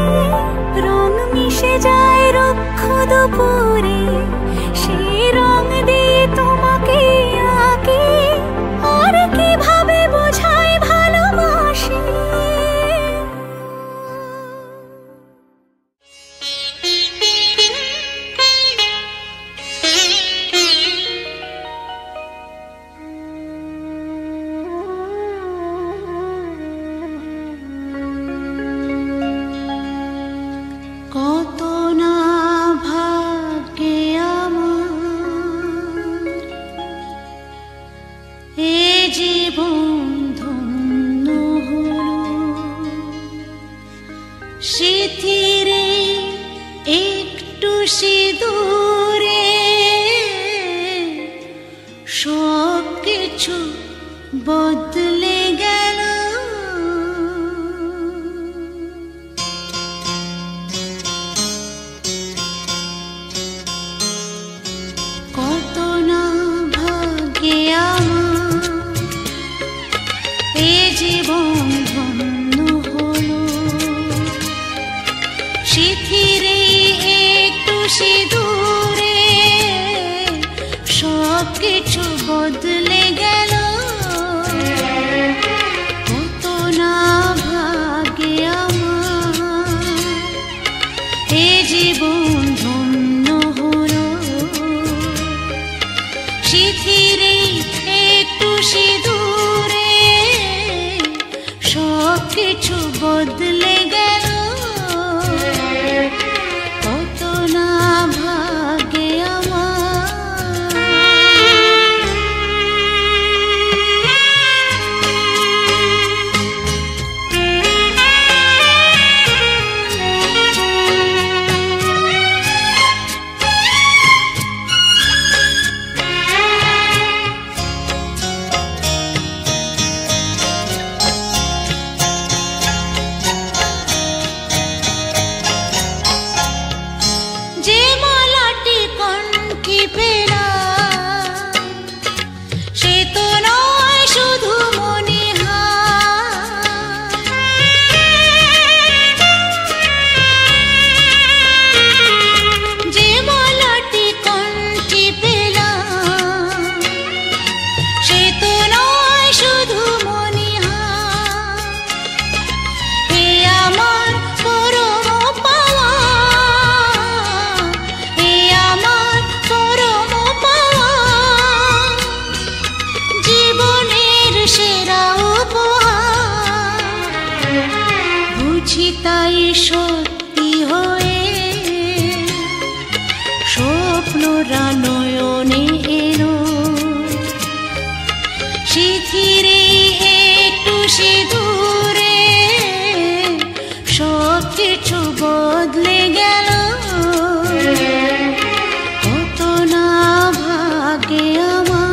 রং মিশে যায় রুক্ষ দুপুরে, সেই রং দিয়ে তোমাকে আঁকি, আর কিভাবে বোঝাই ভালোবাসি। কত না ভাগ্যে আমার এ জীবন ধন্য হলো, স্মৃতিরে একটু সিঁদুরে সব কিছু বদলে গেল। কত না ভাগ্যে আমার এ জীবন ধন্য হলো, স্মৃতিরে একটু সিঁদুরে সব কিছু বদলে গেল। কত না ভাগ্যে আমার এ জীবন ধন্য হলো, স্মৃতিরে একটু সিঁদুরে সব কিছু বদলে গেল। কত না ভাগ্যে আমার। সত্যি হয়ে স্বপ্নরা নয়নে এলো, শিথিরে একটু সিঁদুরে সব কিছু বদলে গেল। কত না ভাগ্যে আমার।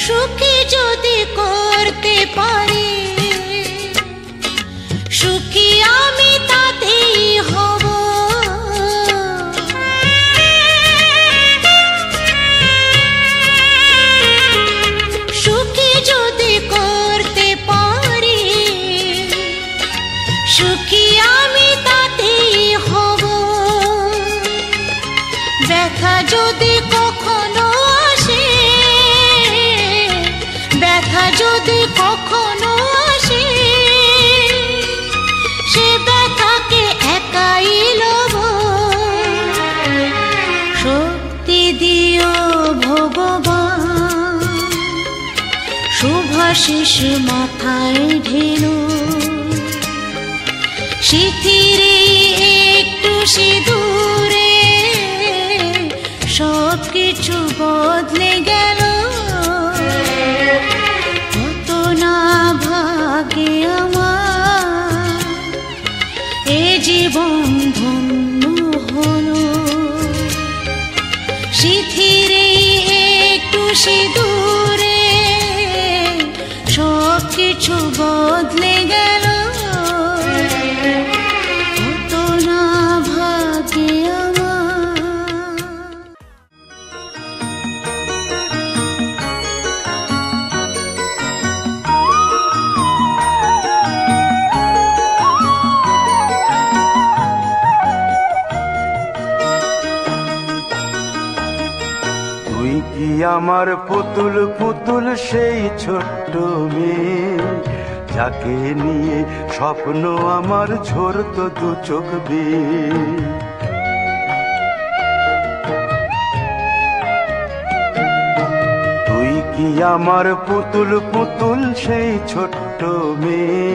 সুখী যদি করতে পারি, সুখী আমি তাতেই হব। সুখী যদি করতে পারি, সুখী আমি তাতেই হব। ব্যথা যদি কখনো আসে, ব্যথা যদি কখনো আসে, সে ব্যথাকে একাই লব। শক্তি দিও ভগবান, শুভাশিস মাথায় ঢেলো, শিথিরে একটু সিঁদুরে সব কিছু বদলে গেল। কত না ভাগ্যে আমার, এ জীবন ধন্য হলো। শিথিরে একটু সিঁদুরে সব কিছু বদলে গেল। কত না ভাগ্যে আমার। তুই কি আমার পুতুল পুতুল সেই ছোট্ট মেয়ে, যাকে নিয়ে স্বপ্ন আমার ঝরতো দু চোখ বেয়ে। তুই কি আমার পুতুল পুতুল সেই ছোট্ট মেয়ে,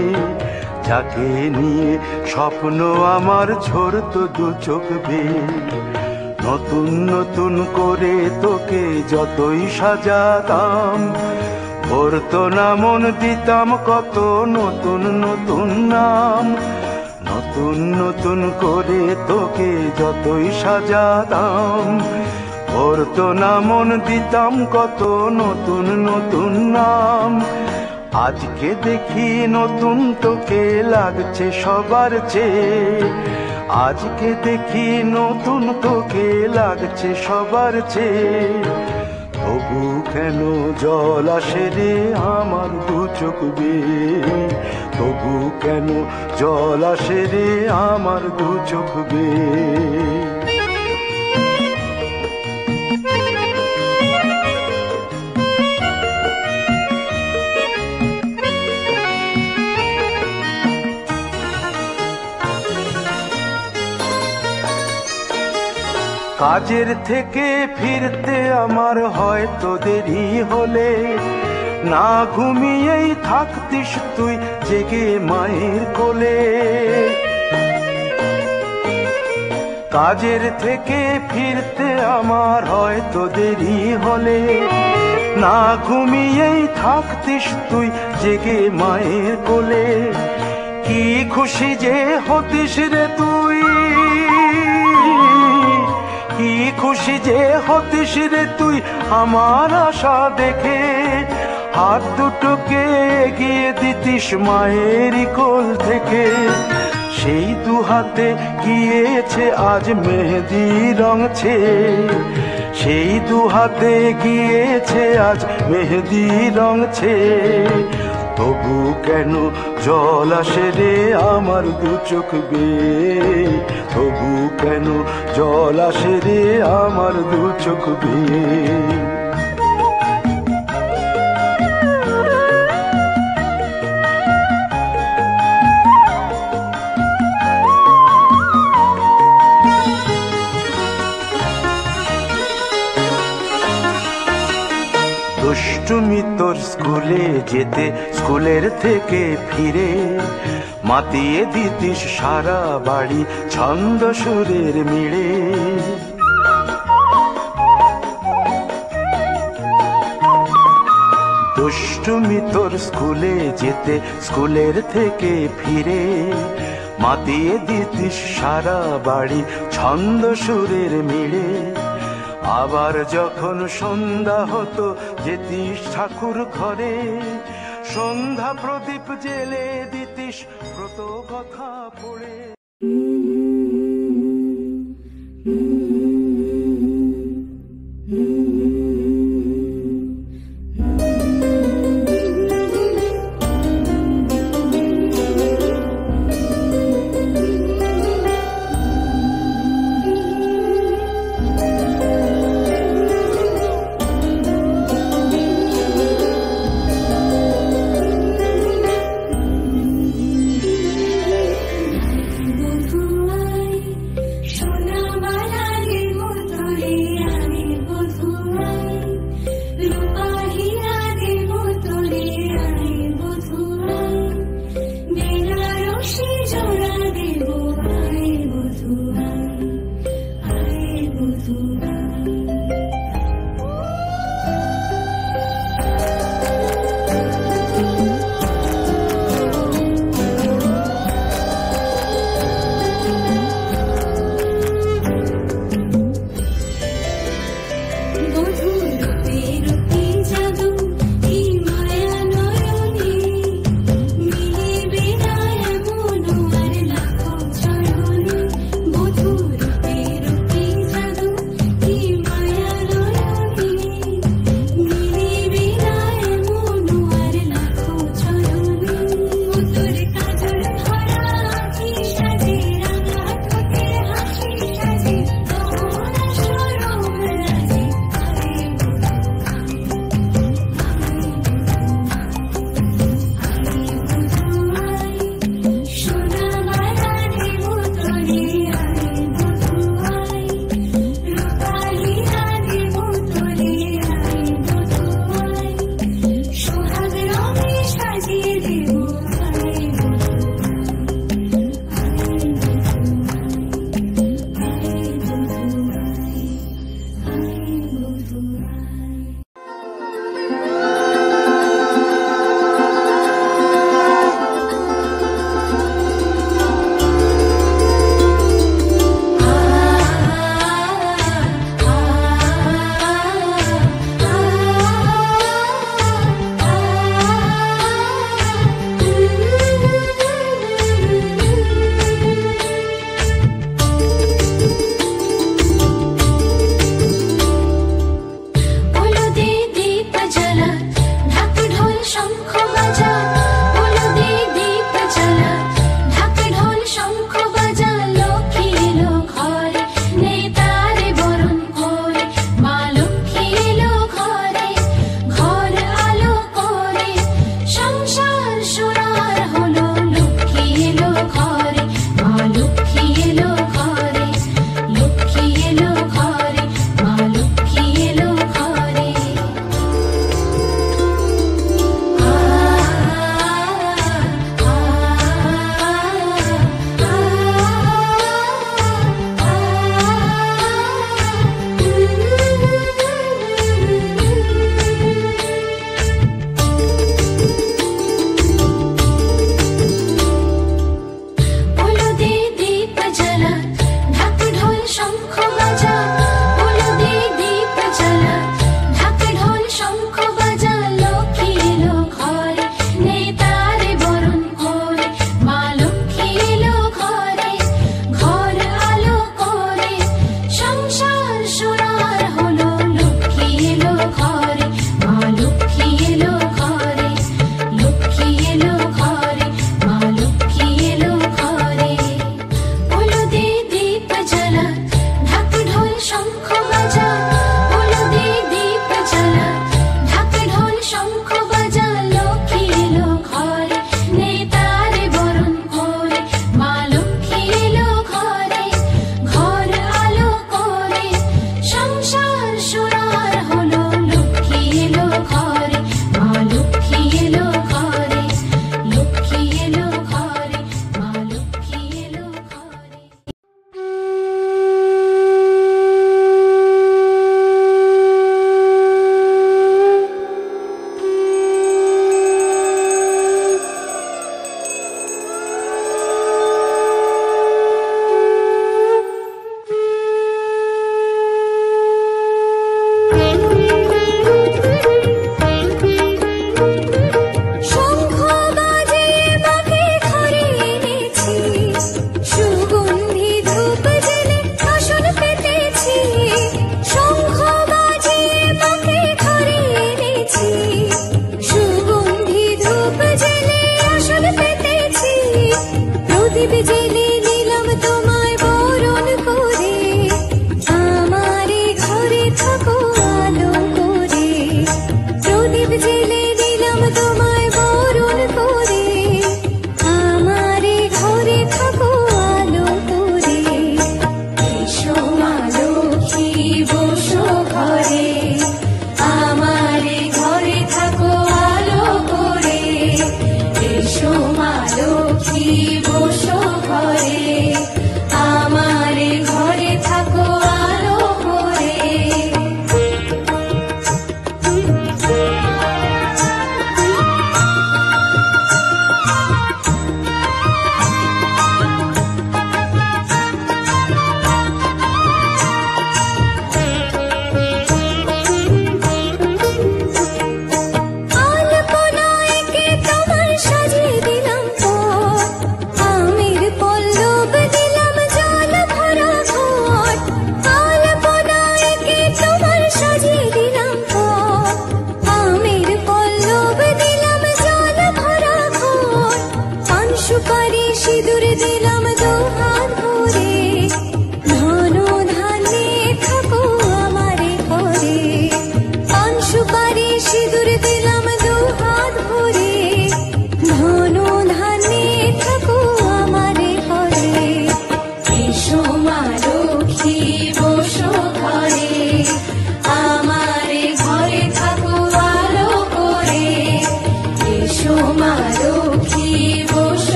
যাকে নিয়ে স্বপ্ন আমার ঝরতো দু চোখ বেয়ে। নতুন নতুন করে তোকে যতই সাজাতাম, ভরতো না মন দিতাম কত নতুন নতুন নাম। নতুন নতুন করে তোকে যতই সাজাতাম, ভরতো না মন দিতাম কত নতুন নতুন নাম। আজকে দেখি নতুন তোকে লাগছে সবার চেয়ে, আজকে দেখি নতুন তোকে লাগছে সবার চেয়ে। তবু কেন জল আসে রে আমার দু চোখ বেয়ে, তবু কেন জল আসে রে আমার দু চোখ বেয়ে। কাজের থেকে ফিরতে আমার হয়তো দেরি হলে, না ঘুমিয়েই থাকতিস তুই জেগে মায়ের কোলে। কাজের থেকে ফিরতে আমার হয়তো দেরি হলে, না ঘুমিয়েই থাকতিস তুই জেগে মায়ের কোলে। কি খুশি যে হতিস রে তুই, কি খুশি যে হতিস রে তুই আমার আশা দেখে। হাত দুটোকে এগিয়ে দিতিস মায়েরই কোল থেকে, সেই দু হাতে গিয়েছে আজ মেহেদি রং ছেয়ে। সেই দু হাতে গিয়েছে আজ মেহেদি রং ছেয়ে। তবু কেন জল আসে রে আমার দু চোখ বেয়ে, তবু কেন জল আসে রে আমার দু চোখ বেয়ে। যেতে স্কুলের থেকে ফিরে, মাতিয়ে দিতিস সারা বাড়ি ছন্দ সুরের মিড়ে। দুষ্টুমি তোর স্কুলে যেতে স্কুলের থেকে ফিরে, মাতিয়ে দিতিস সারা বাড়ি ছন্দ সুরের মিড়ে। আবার যখন সন্ধ্যা হতো যেতিস ঠাকুর ঘরে, সন্ধ্যা প্রদীপ জেলে দিতিস ব্রত কথা পড়ে।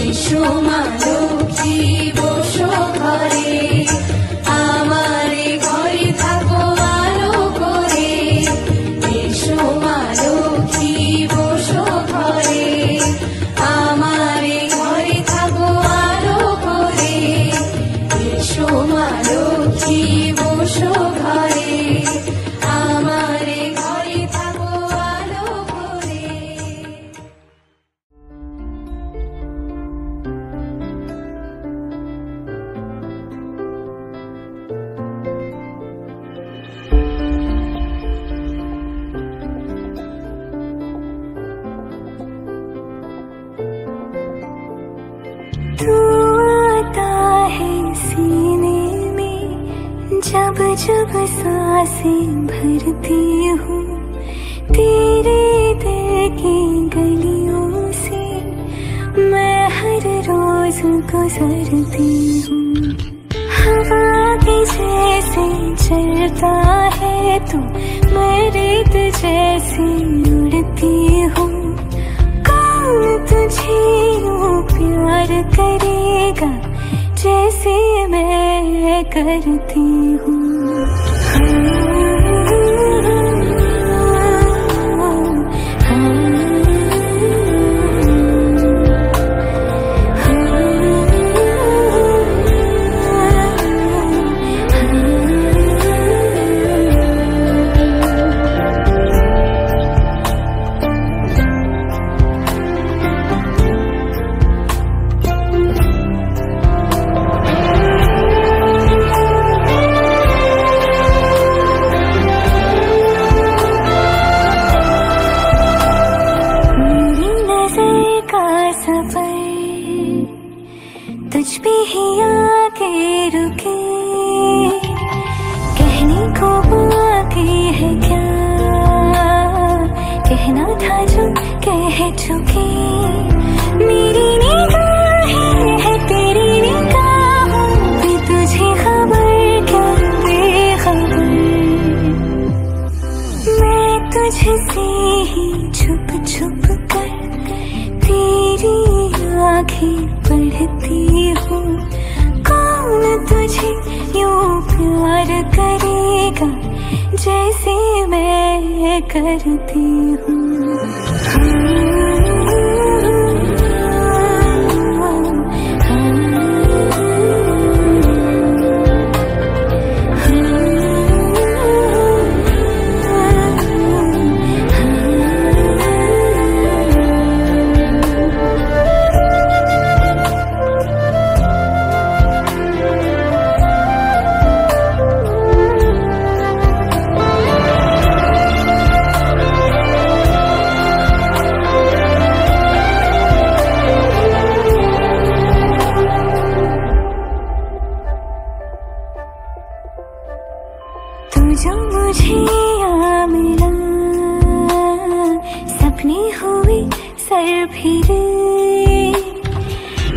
এসো মা লক্ষ্মী বসো ঘরে, আমারে ঘরে থাকো আলো করে। এসো মা লক্ষ্মী বসো ঘরে, আমারে ঘরে থাকো আলো করে। এসো মা লক্ষ্মী বসো ঘরে, আমারে ঘরে থাকো আলো করে। तू आता है सीने में जब जब सांसें भरती हूँ, तेरे दिल की गलियों से मैं हर रोज गुजरती हूँ। हवा के जैसे चलता है तू, मैं रेत जैसे उड़ती हूँ। कौन तुझे यूं प्यार करेगा जैसे मैं करती हूँ। तुझ पे ही आके रुके, कहने को बाकी है क्या, कहना था जो कह चुके। मेरी निगाहें है तेरी निगाहों पे, तुझे खबर क्या बेखबर। मैं तुझसे ही छुप छुप कर तेरी आँखें पढ़ती हूँ। कौन तुझे यूं प्यार करेगा जैसे मैं करती हूँ। जो मुझे यहाँ मिला, सपने हुए सर फिरे,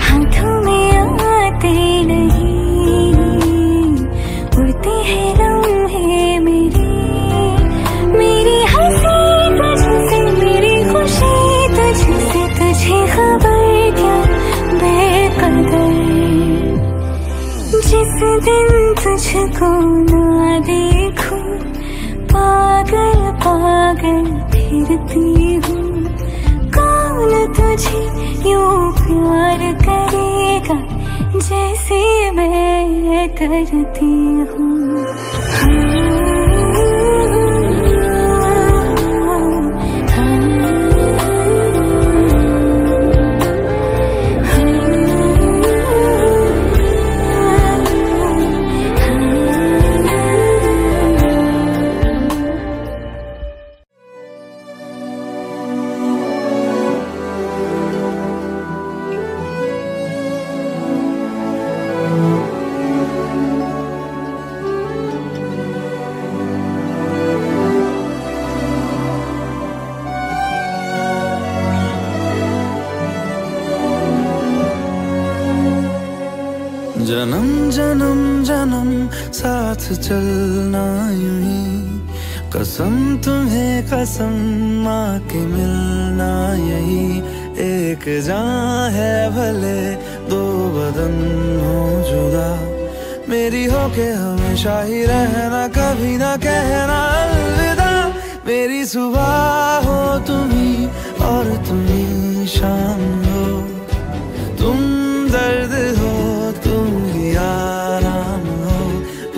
हाथों में आते नहीं, उड़ते हैं लम्हे मेरे। मेरी हंसी तुझसे, मेरी खुशी तुझसे, तुझे खबर क्या बेकदर। जिस दिन तुझको ना देखूं, पागल पागल फिरती हूँ। कौन तुझे यूं प्यार करेगा जैसे मैं करती हूँ। जन्म जन्म जन्म साथ चलना यूं ही, कसम तुम्हें कसम माँ के मिलना यही एक जान है भले दो बदन हो जुदा, मेरी होके हमेशा ही रहना, कभी ना कहना अलविदा। मेरी सुबह हो तुम्ही और तुम्ही शाम हो, तुम दर्द हो तुम ही आराम हो,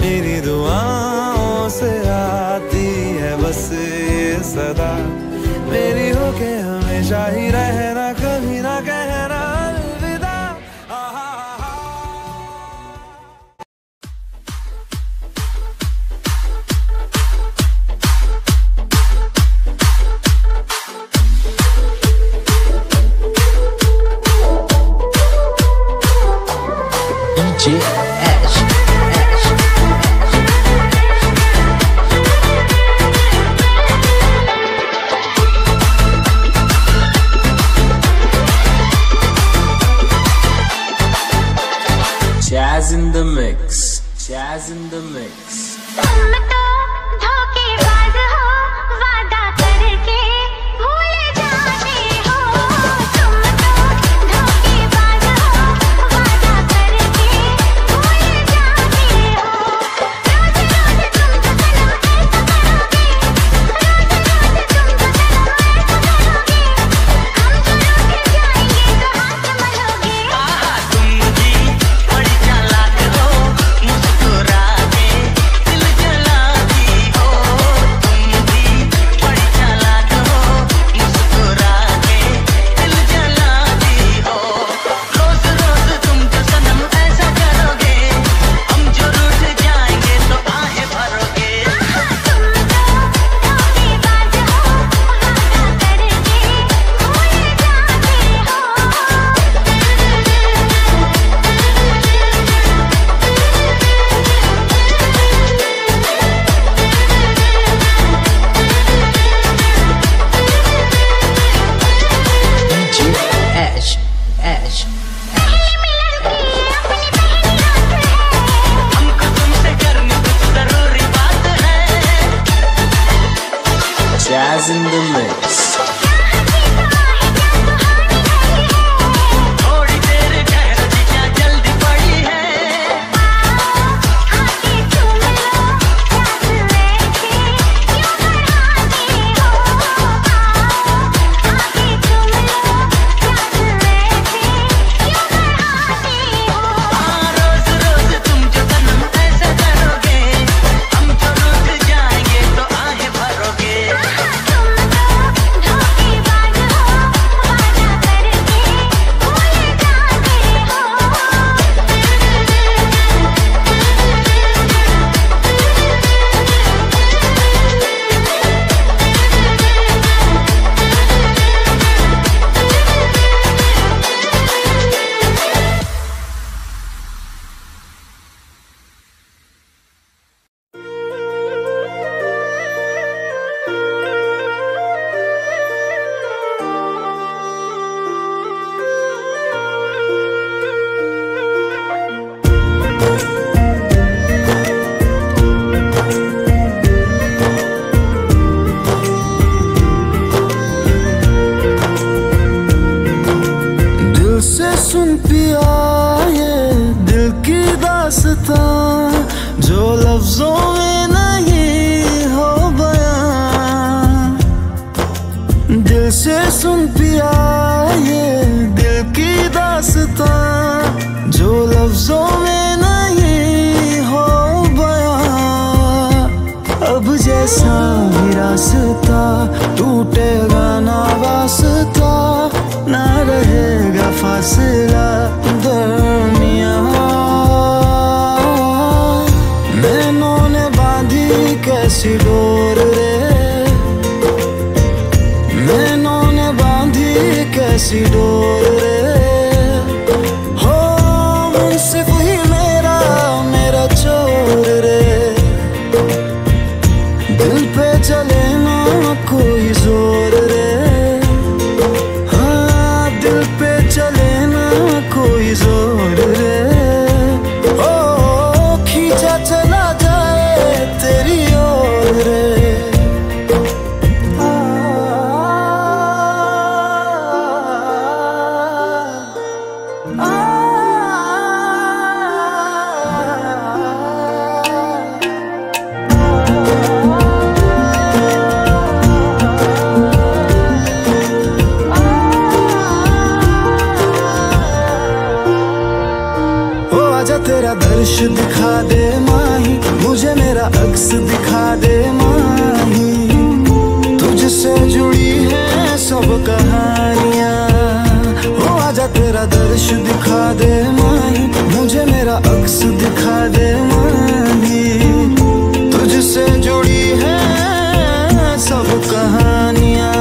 मेरी दुआओं से आती है बस ये सदा, मेरी होके हमेशा ही रहना, कभी ना कहना अलविदा। Jazz in the mix, jazz in the mix. तुम तो धोखेबाज हो, वादा करके भूल जाते हो। तुम तो धोखेबाज हो, वादा करके भूल जाते हो। रोज रोज तुम तो सनम ऐसा करोगे, रोज रोज तुम तो सनम ऐसा करोगे, हम जो रूठ जाएंगे तो हाथ मलोगे। तुम भी बड़ी चालाक हो, मुस्कुरा के दिल जलाती हो। तुम भी बड़ी चालाक हो, मुस्कुरा के दिल जलाती हो। रोज रोज तुम जो सनम ऐसा करोगे, हम जो रूठ जाएंगे तो आहें भरोगे। तुम तो धोखेबाज हो, वादा करके भूल जाते हो। Ash, Ash. हमको तुमसे करनी कुछ जरूरी बात है। Jazz in the mix. थोड़ी देर ठहरो जी, क्या जल्दी पड़ी है। आके चूम लो, प्यास ऐसे क्यों बढ़ाते हो। आके चूम लो, प्यास ऐसे क्यों बढ़ाते हो। रोज रोज तुम जो सनम ऐसा करोगे, हम जो रूठ जाएंगे तो आहें भरोगे। तुम तो धोखेबाज हो, वादा करके भूल जाते हो। दिल से सुन पिया ये दिल की दास्तां, जो लफ्जों में नहीं हो बयां। दिल से सुन पिया ये दिल की दास्तां, जो लफ्जों में नहीं हो बयां। अब जैसा भी रास्ता टूटेगा ना वास्ता, ना रहेगा फासला दरमियां। नैनों ने बांधी कैसी डोर रे, नैनों ने बांधी कैसी डोर रे। हो मुंसिफ ही मेरा मेरा चोर रे, दिल पे चले ना कोई जोर रे। हाँ दिल पे चले ना तेरा दर्श दिखा दे माही, मुझे मेरा अक्स दिखा दे माही। तुझसे जुड़ी है सब कहानियां, हो आजा तेरा दर्श दिखा दे माही, मुझे मेरा अक्स दिखा दे माही। तुझसे जुड़ी है सब कहानियां।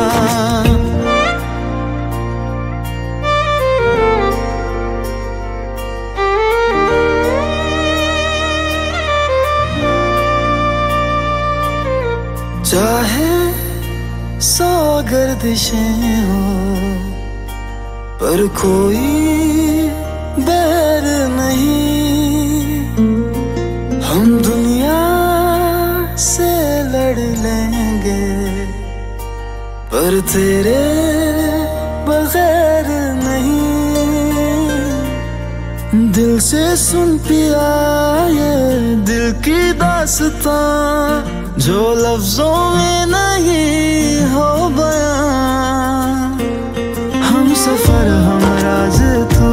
चाहे सौ गर्दिशें हो पर कोई बैर नहीं, हम दुनिया से लड़ लेंगे पर तेरे बगैर नहीं। दिल से सुन पिया ये दिल की दास्तां, जो लफ्जों में नहीं हो बयां। हम सफर हम राज तू,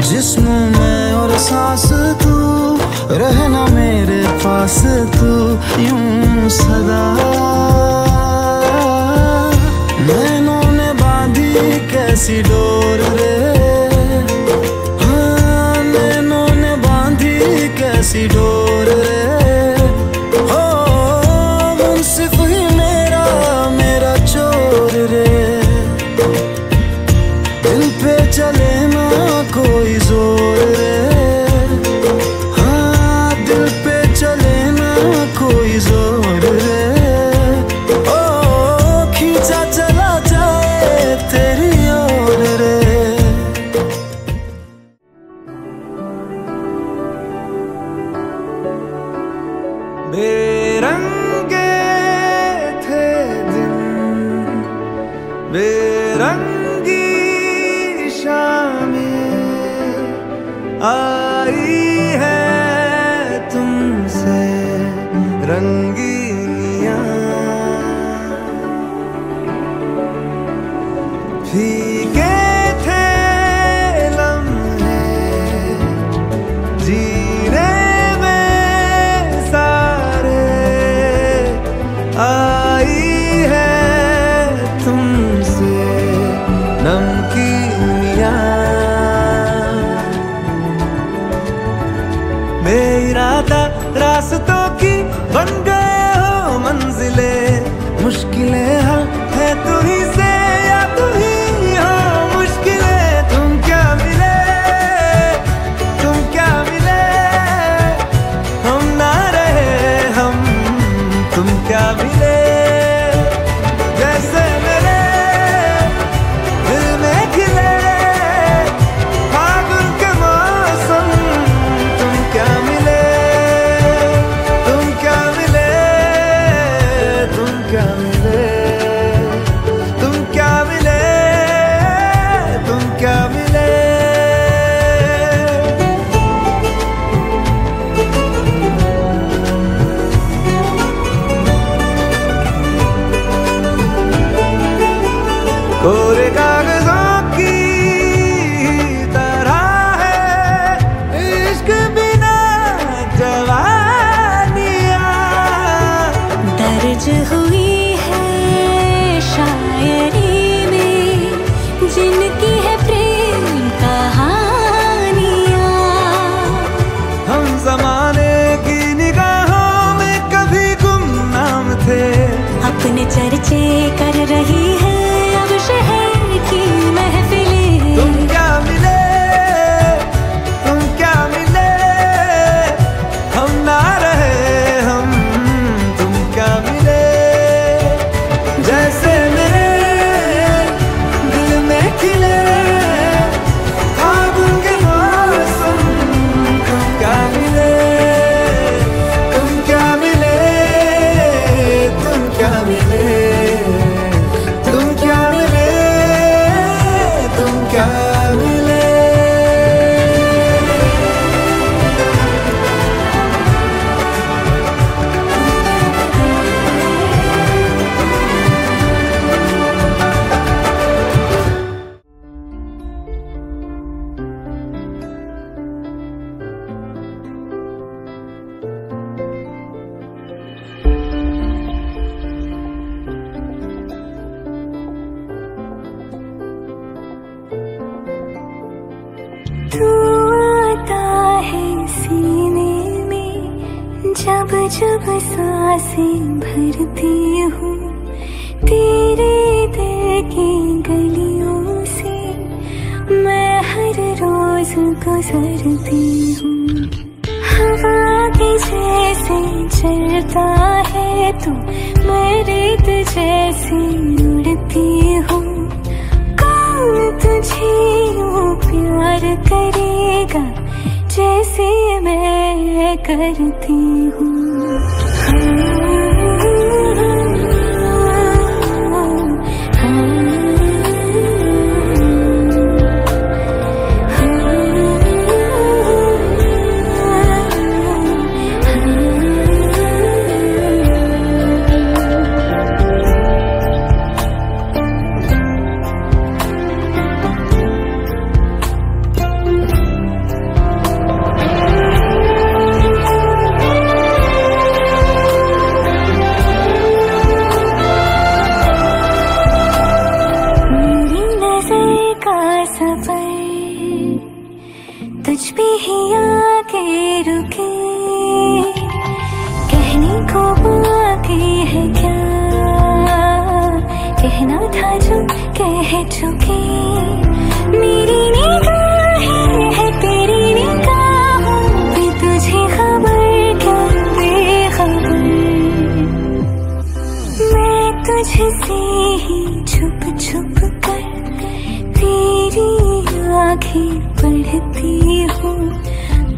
जिस्म में और सांस तू, रहना मेरे पास तू यूं सदा। नैनों ने बांधी कैसी डोर रे, हाँ नैनों ने बांधी कैसी डोर रे। चले ना कोई जोर रे, हाँ दिल पे चले ना कोई जोर रे। ओ खींचा चला जाए तेरी ओर रे। बेरंगे थे दिन, बेरंगी आई है तुमसे रंगीनियां। फीके थे लम्हे जीने में सारे, आई है तुमसे नमकीनियां। बेइरादा रास्तों की बन गए हो मंजिले, मुश्किलें हल है तू ही से या तू ही हो मुश्किलें। तुम क्या मिले, तुम क्या मिले, हम ना रहे हम, तुम क्या मिले। जैसे मेरे दिल में खिले फागुन के मौसम, तुम क्या मिले, तुम क्या मिले, तुम क्या मिले, तुम क्या मिले, तुम क्या मिले। कोरे कागजों की तरह है इश्क बिना जवानियां, दर्ज हुई है शायरी में जिनकी है प्रेम कहानियां। हम जमाने की निगाहों में कभी गुमनाम थे, अपने चर्चे कर रही है अब शहर की महफिलें। तुम क्या मिले, तुम क्या मिले, हम ना रहे हम, तुम क्या मिले। जैसे मेरे दिल में खिले फागुन के मौसम, तुम क्या मिले, तुम क्या मिले, तुम क्या मिले, तू आता है सीने में, जब जब सांसें भरती हूँ, तेरे दिल की गलियों से मैं हर रोज गुजरती हूँ। हवा के जैसे चलता है तू, मैं रेत जैसे उड़ती हूँ। कौन तुझे यूं प्यार करेगा जैसे मैं करती हूँ। तुझ पे ही आके रुके, कहने को बाकी है क्या, कहना था जो कह चुके। मेरी निगाहें है तेरी निगाहों पे, तुझे खबर क्या बेखबर। मैं तुझसे ही छुप छुप कर तेरी आँखें पढ़ती हूँ।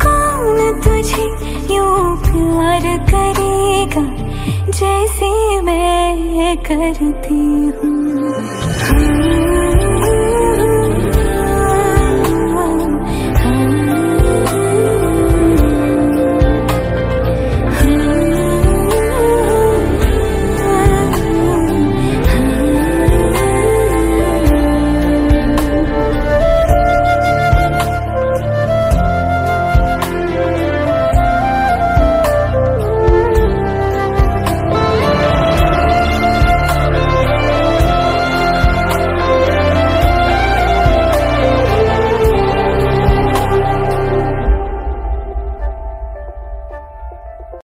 कौन तुझे यूं प्यार करेगा जैसे मैं करती हूँ।